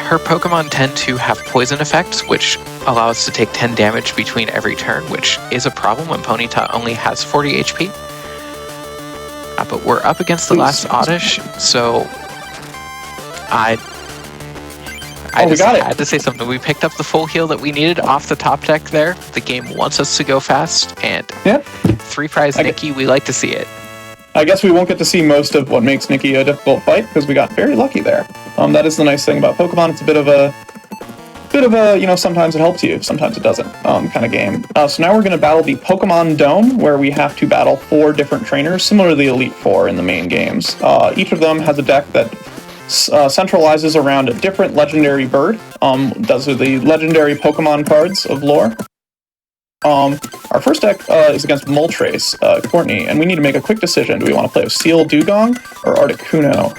Her Pokemon tend to have poison effects, which allow us to take 10 damage between every turn, which is a problem when Ponyta only has 40 HP. But we're up against the last Oddish, so I just had to say something. We picked up the full heal that we needed off the top deck there. The game wants us to go fast, and 3 prize Nikki, we like to see it. I guess we won't get to see most of what makes Nikki a difficult fight, because we got very lucky there. That is the nice thing about Pokemon. It's a bit of a, you know, sometimes it helps you, sometimes it doesn't, kind of game. So now we're going to battle the Pokemon Dome, where we have to battle 4 different trainers, similar to the Elite Four in the main games. Each of them has a deck that centralizes around a different legendary bird. Those are the legendary Pokemon cards of lore. Our first deck is against Moltres, Courtney, and we need to make a quick decision. Do we want to play with Seal Dugong or Articuno?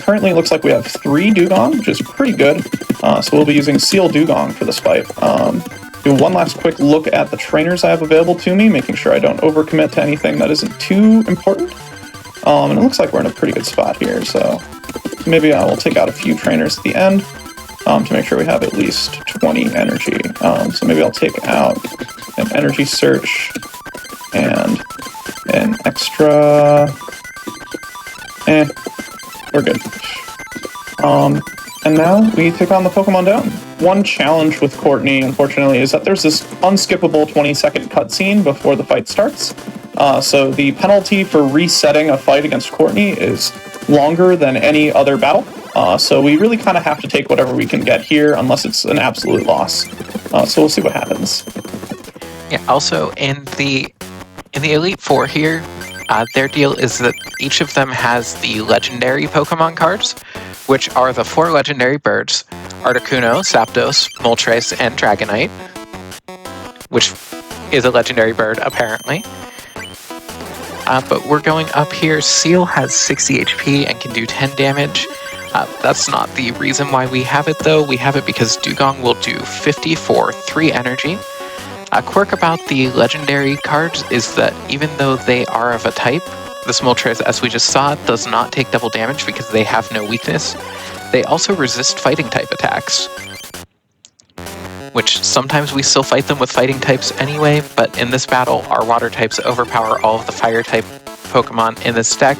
Currently, it looks like we have 3 Dugong, which is pretty good, so we'll be using Seal Dugong for this fight. Do one last quick look at the trainers I have available to me, making sure I don't overcommit to anything that isn't too important. And it looks like we're in a pretty good spot here, so maybe I will take out a few trainers at the end to make sure we have at least 20 energy. So maybe I'll take out an energy search and an extra... we're good. And now we take on the Pokemon Dome. One challenge with Courtney, unfortunately, is that there's this unskippable 20-second cutscene before the fight starts. So the penalty for resetting a fight against Courtney is longer than any other battle. So we really kind of have to take whatever we can get here, unless it's an absolute loss. So we'll see what happens. Yeah. Also, in the Elite Four here, their deal is that each of them has the legendary Pokemon cards, which are the 4 legendary birds: Articuno, Zapdos, Moltres, and Dragonite, which is a legendary bird, apparently. But we're going up here. Seal has 60 HP and can do 10 damage. That's not the reason why we have it, though. We have it because Dugong will do 50 for 3 energy. A quirk about the legendary cards is that even though they are of a type, the Moltres, as we just saw, does not take double damage because they have no weakness. They also resist fighting type attacks, which sometimes we still fight them with fighting types anyway, but in this battle, our water types overpower all of the fire type Pokemon in this deck.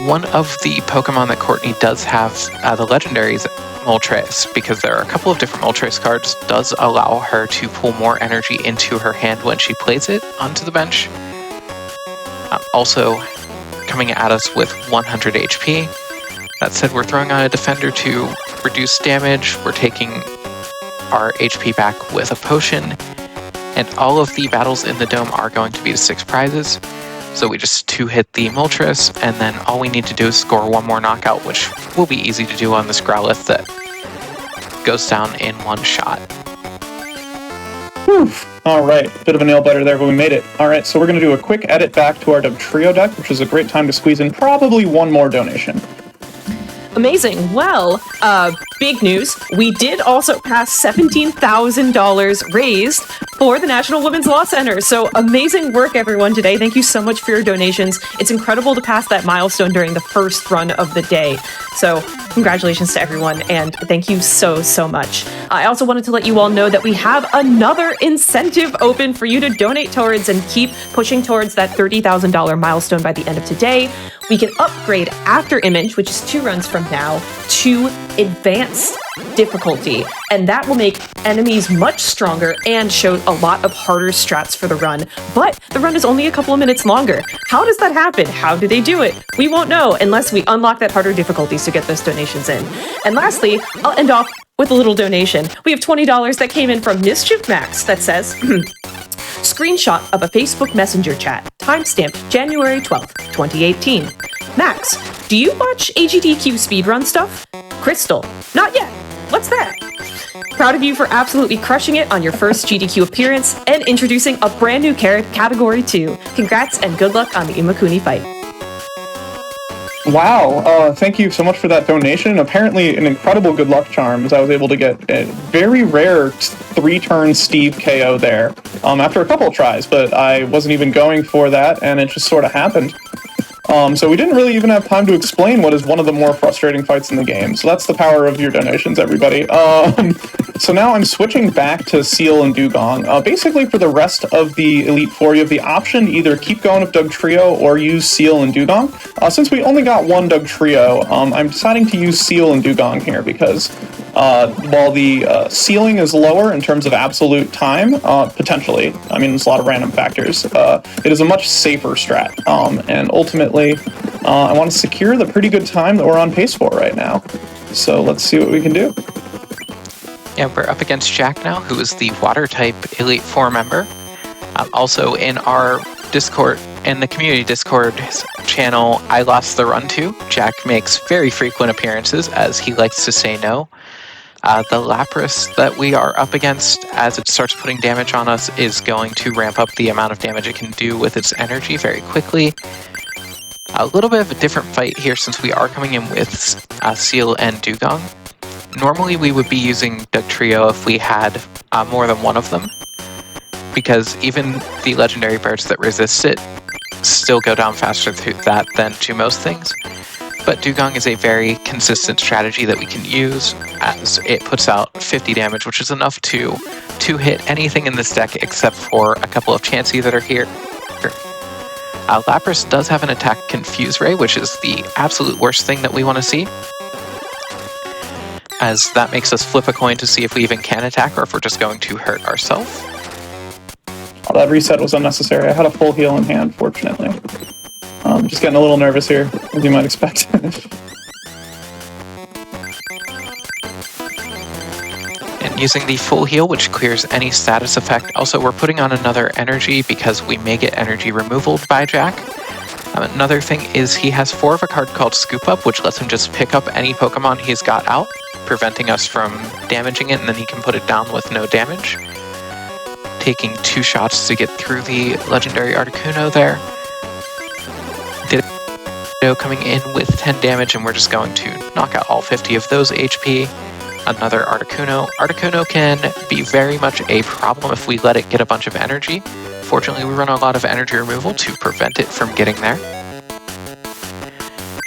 One of the Pokemon that Courtney does have, the legendaries, Moltres, because there are a couple of different Moltres cards, does allow her to pull more energy into her hand when she plays it onto the bench. Also coming at us with 100 HP. That said, we're throwing on a defender to reduce damage. We're taking our HP back with a potion, and all of the battles in the dome are going to be to 6 prizes. So we just 2-hit the Moltres, and then all we need to do is score one more knockout, which will be easy to do on this Growlithe that goes down in one shot. Whew. All right, bit of a nail biter there, but we made it. All right, so we're going to do a quick edit back to our Dugtrio deck, which is a great time to squeeze in probably one more donation. Amazing. Well, big news. We did also pass $17,000 raised for the National Women's Law Center. So amazing work, everyone, today. Thank you so much for your donations. It's incredible to pass that milestone during the first run of the day. So congratulations to everyone, and thank you so, so much. I also wanted to let you all know that we have another incentive open for you to donate towards and keep pushing towards that $30,000 milestone by the end of today. We can upgrade After Image, which is 2 runs from now, to Advanced difficulty, and that will make enemies much stronger and show a lot of harder strats for the run. But the run is only a couple of minutes longer. How does that happen? How do they do it? We won't know unless we unlock that harder difficulties to get those donations in. And lastly, I'll end off with a little donation. We have $20 that came in from Mischief Max that says, screenshot of a Facebook Messenger chat, timestamped January 12th, 2018. Max, do you watch AGDQ speedrun stuff? Crystal, not yet. What's that? Proud of you for absolutely crushing it on your first GDQ appearance and introducing a brand new category 2. Congrats and good luck on the Imakuni fight. Wow, thank you so much for that donation. Apparently an incredible good luck charm, as I was able to get a very rare 3-turn Steve KO there after a couple tries, but I wasn't even going for that, and it just sort of happened. So we didn't really even have time to explain what is one of the more frustrating fights in the game. So that's the power of your donations, everybody. So now I'm switching back to Seal and Dugong. Basically, for the rest of the Elite Four, you have the option to either keep going with Dugtrio or use Seal and Dugong. Since we only got one Dugtrio, I'm deciding to use Seal and Dugong here because while the ceiling is lower in terms of absolute time, potentially, I mean, there's a lot of random factors, it is a much safer strat. And ultimately, I want to secure the pretty good time that we're on pace for right now. So let's see what we can do. Yeah, we're up against Jack now, who is the Water-type Elite Four member. Also in our Discord, in the community Discord channel, I Lost the Run to, Jack makes very frequent appearances, as he likes to say no. The Lapras that we are up against, as it starts putting damage on us, is going to ramp up the amount of damage it can do with its energy very quickly. A little bit of a different fight here since we are coming in with Seal and Dugong. Normally we would be using Dugtrio if we had more than one of them, because even the legendary birds that resist it still go down faster through that than to most things. But Dugong is a very consistent strategy that we can use, as it puts out 50 damage, which is enough to hit anything in this deck except for a couple of Chansey that are here. Lapras does have an attack Confuse Ray, which is the absolute worst thing that we want to see, as that makes us flip a coin to see if we even can attack or if we're just going to hurt ourselves. Oh, that reset was unnecessary. I had a full heal in hand, fortunately. Just getting a little nervous here, as you might expect. And using the full heal, which clears any status effect. Also, we're putting on another energy because we may get energy removal by Jack. Another thing is he has 4 of a card called Scoop Up, which lets him just pick up any Pokemon he's got out, preventing us from damaging it, and then he can put it down with no damage. Taking 2 shots to get through the legendary Articuno there. Ditto coming in with 10 damage, and we're just going to knock out all 50 of those HP. Another Articuno. Articuno can be very much a problem if we let it get a bunch of energy. Fortunately, we run a lot of energy removal to prevent it from getting there.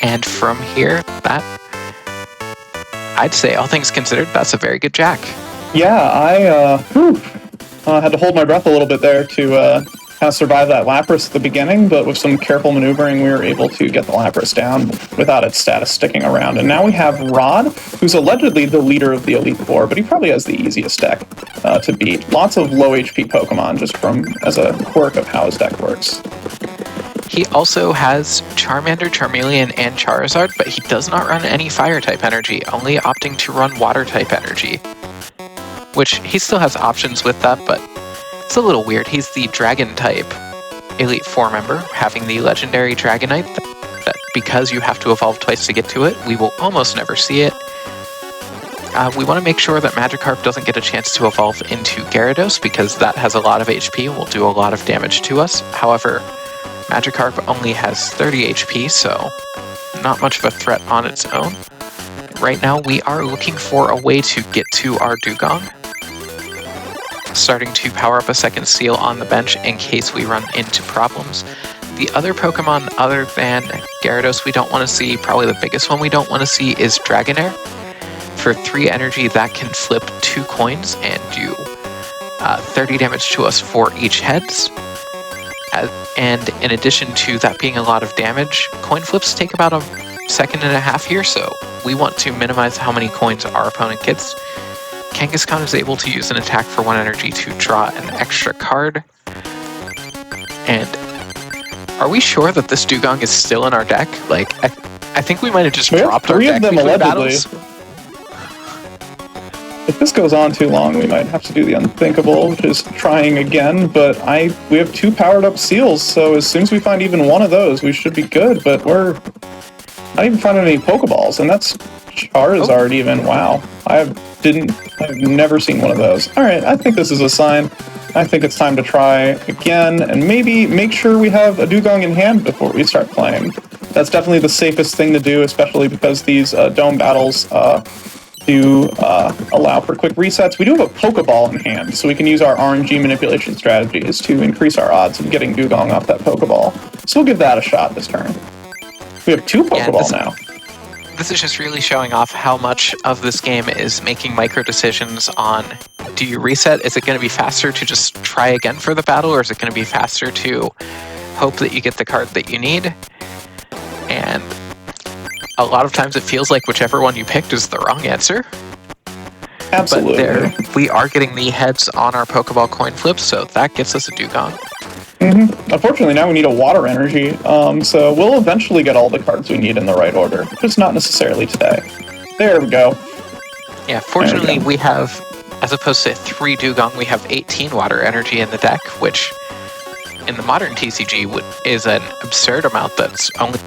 And from here, I'd say, all things considered, that's a very good Jack. Yeah, I had to hold my breath a little bit there to kind of survive that Lapras at the beginning, but with some careful maneuvering, we were able to get the Lapras down without its status sticking around. And now we have Rod, who's allegedly the leader of the Elite Four, but he probably has the easiest deck to beat. Lots of low HP Pokemon, just as a quirk of how his deck works. He also has Charmander, Charmeleon, and Charizard, but he does not run any Fire-type energy, only opting to run Water-type energy. Which, he still has options with that, but it's a little weird. He's the Dragon-type Elite Four member, having the legendary Dragonite, that because you have to evolve twice to get to it, we will almost never see it. We want to make sure that Magikarp doesn't get a chance to evolve into Gyarados, because that has a lot of HP and will do a lot of damage to us. However, Magikarp only has 30 HP, so not much of a threat on its own. Right now, we are looking for a way to get to our Dugong. Starting to power up a second seal on the bench in case we run into problems. The other Pokemon other than Gyarados we don't want to see, probably the biggest one we don't want to see, is Dragonair. For 3 energy, that can flip 2 coins and do 30 damage to us for each heads. And in addition to that being a lot of damage, coin flips take about a second and a half here, so we want to minimize how many coins our opponent gets. Kangaskhan is able to use an attack for 1 energy to draw an extra card. And are we sure that this Dugong is still in our deck? Like, I think we might have just dropped our deck between allegedly. Battles. If this goes on too long, we might have to do the unthinkable, which is trying again, but we have 2 powered up seals, so as soon as we find even one of those, we should be good, but we're not even finding any Pokeballs, and that's Charizard even. Wow. I've never seen one of those. Alright, I think this is a sign. I think it's time to try again, and maybe make sure we have a Dugong in hand before we start playing. That's definitely the safest thing to do, especially because these dome battles do allow for quick resets. We do have a Pokeball in hand, so we can use our RNG manipulation strategies to increase our odds of getting Dugong off that Pokeball. So we'll give that a shot this turn. We have 2 Pokeballs now. This is just really showing off how much of this game is making micro decisions on, do you reset? Is it going to be faster to just try again for the battle, or is it going to be faster to hope that you get the card that you need? And a lot of times it feels like whichever one you picked is the wrong answer. Absolutely. But we are getting the heads on our Pokeball coin flips, so that gets us a Dugong. Unfortunately, now we need a water energy, so we'll eventually get all the cards we need in the right order, just not necessarily today. There we go. Yeah, fortunately we have, as opposed to 3 Dugong, we have 18 water energy in the deck, which in the modern TCG is an absurd amount that's only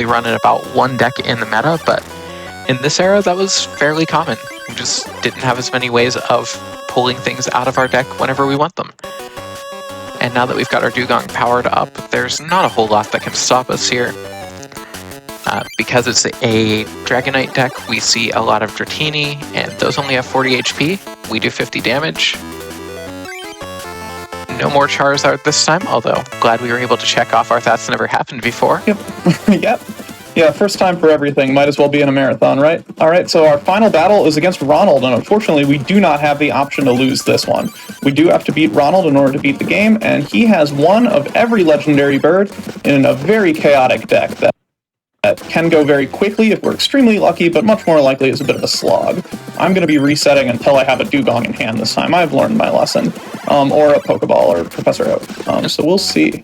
run in about 1 deck in the meta, but in this era that was fairly common. We just didn't have as many ways of pulling things out of our deck whenever we want them. And now that we've got our Dugong powered up, there's not a whole lot that can stop us here. Because it's a Dragonite deck, we see a lot of Dratini, and those only have 40 HP. We do 50 damage. No more Charizard this time, although glad we were able to check off our That's Never Happened before. Yep. Yep. Yeah, first time for everything. Might as well be in a marathon, right? Alright, so our final battle is against Ronald, and unfortunately we do not have the option to lose this one. We do have to beat Ronald in order to beat the game, and he has one of every legendary bird in a very chaotic deck that can go very quickly if we're extremely lucky, but much more likely is a bit of a slog. I'm going to be resetting until I have a Dugong in hand this time. I've learned my lesson. Or a Pokeball or Professor Oak. So we'll see.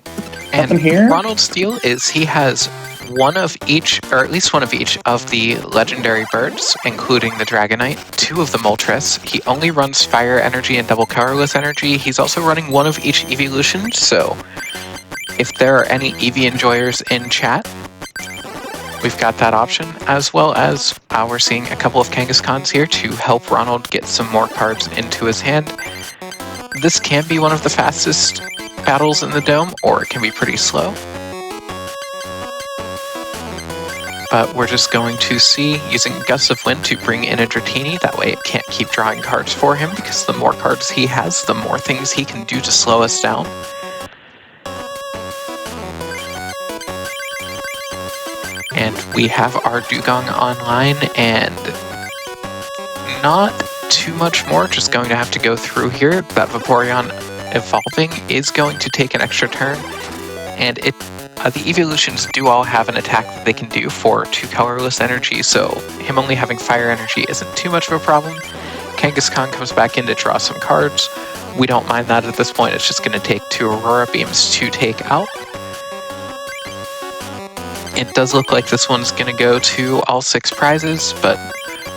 And nothing here? Ronald's deal is he has one of each, or at least one of each, of the legendary birds, including the Dragonite, 2 of the Moltres. He only runs Fire Energy and Double Colorless Energy. He's also running 1 of each evolution, so if there are any Eevee enjoyers in chat, we've got that option, as well as we're seeing a couple of Kangaskhan's here to help Ronald get some more cards into his hand. This can be one of the fastest battles in the Dome, or it can be pretty slow. But we're just going to see, using Gusts of Wind to bring in a Dratini, that way it can't keep drawing cards for him, because the more cards he has, the more things he can do to slow us down. And we have our Dugong online, and not too much more, just going to have to go through here. That Vaporeon evolving is going to take an extra turn, and the evolutions do all have an attack that they can do for 2 colorless energy, so him only having fire energy isn't too much of a problem. Kangaskhan comes back in to draw some cards. We don't mind that at this point. It's just going to take 2 Aurora Beams to take out. It does look like this one's going to go to all 6 prizes, but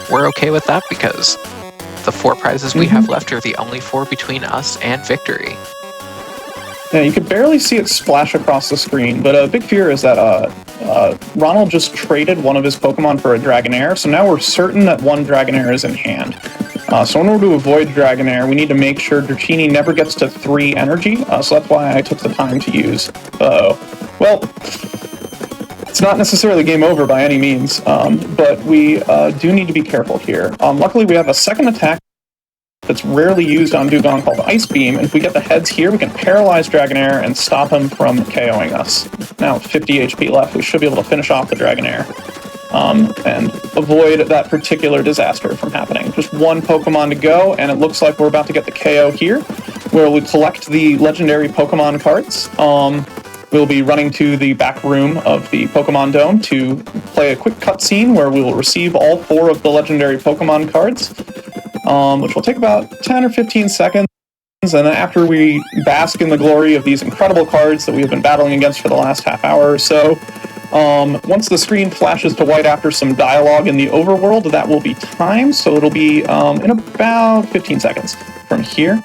we're okay with that because the 4 prizes we have left are the only 4 between us and victory. Yeah, you could barely see it splash across the screen, but a big fear is that Ronald just traded one of his Pokemon for a Dragonair, so now we're certain that one Dragonair is in hand. So in order to avoid Dragonair, we need to make sure Dratini never gets to 3 energy, so that's why I took the time to use... Well, it's not necessarily game over by any means, but we do need to be careful here. Luckily, we have a second attack that's rarely used on Dugong called Ice Beam, and if we get the heads here, we can paralyze Dragonair and stop him from KOing us. Now, 50 HP left, we should be able to finish off the Dragonair and avoid that particular disaster from happening. Just one Pokemon to go, and it looks like we're about to get the KO here, where we collect the legendary Pokemon cards. We'll be running to the back room of the Pokemon Dome to play a quick cutscene where we will receive all 4 of the legendary Pokemon cards, which will take about 10 or 15 seconds. And then after we bask in the glory of these incredible cards that we have been battling against for the last half hour or so, once the screen flashes to white after some dialogue in the overworld, that will be timed, so it'll be in about 15 seconds from here.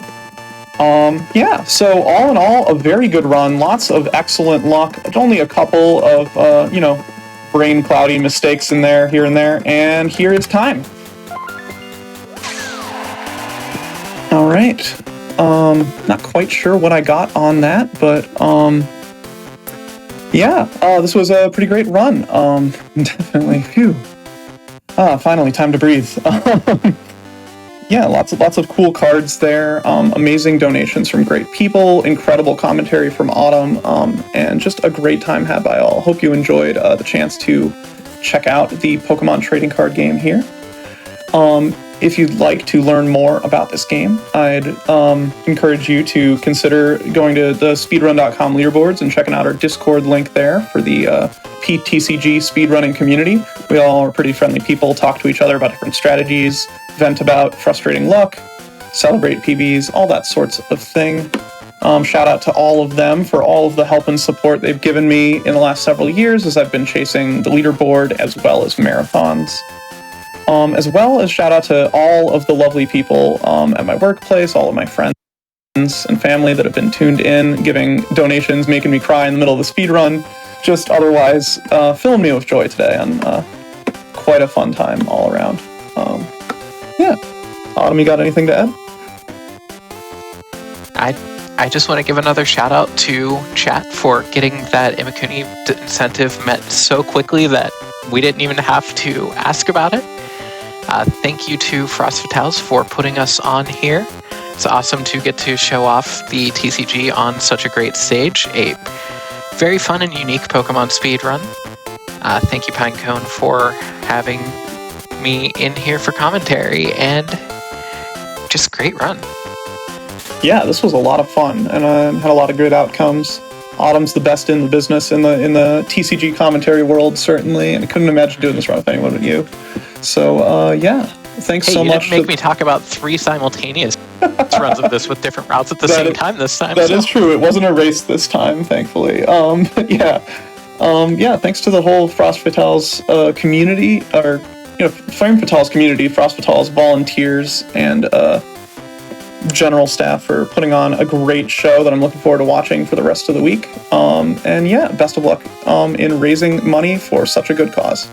Yeah, so all in all, a very good run, lots of excellent luck, only a couple of, you know, brain cloudy mistakes in there, here and there, and here is time. All right, not quite sure what I got on that, but, yeah, this was a pretty great run, definitely, phew. Finally, time to breathe. Yeah, lots of cool cards there, amazing donations from great people, incredible commentary from Autumn, and just a great time had by all. Hope you enjoyed the chance to check out the Pokemon trading card game here. If you'd like to learn more about this game, I'd encourage you to consider going to the speedrun.com leaderboards and checking out our Discord link there for the PTCG speedrunning community. We all are pretty friendly people, talk to each other about different strategies, vent about frustrating luck, celebrate PBs, all that sorts of thing. Shout out to all of them for all of the help and support they've given me in the last several years as I've been chasing the leaderboard as well as marathons. As well as shout out to all of the lovely people at my workplace, all of my friends and family that have been tuned in, giving donations, making me cry in the middle of the speed run, just otherwise filling me with joy today, and quite a fun time all around. Yeah. Autumn, you got anything to add? I just want to give another shout out to chat for getting that Imakuni incentive met so quickly that we didn't even have to ask about it. Thank you to Frost Fatales for putting us on here. It's awesome to get to show off the TCG on such a great stage. A very fun and unique Pokemon speedrun. Thank you, Pinecone, for having me in here for commentary, and just great run. Yeah, this was a lot of fun, and had a lot of good outcomes. Autumn's the best in the business in the TCG commentary world, certainly, and I couldn't imagine doing this run with anyone but you. So, yeah, thanks so much. You didn't make me talk about 3 simultaneous runs of this with different routes at the same time this time. That is true. It wasn't a race this time, thankfully. Yeah, thanks to the whole Frost Fatales community, or Flame Fatales community, Frost Fatales volunteers, and general staff for putting on a great show that I'm looking forward to watching for the rest of the week. And yeah, best of luck in raising money for such a good cause.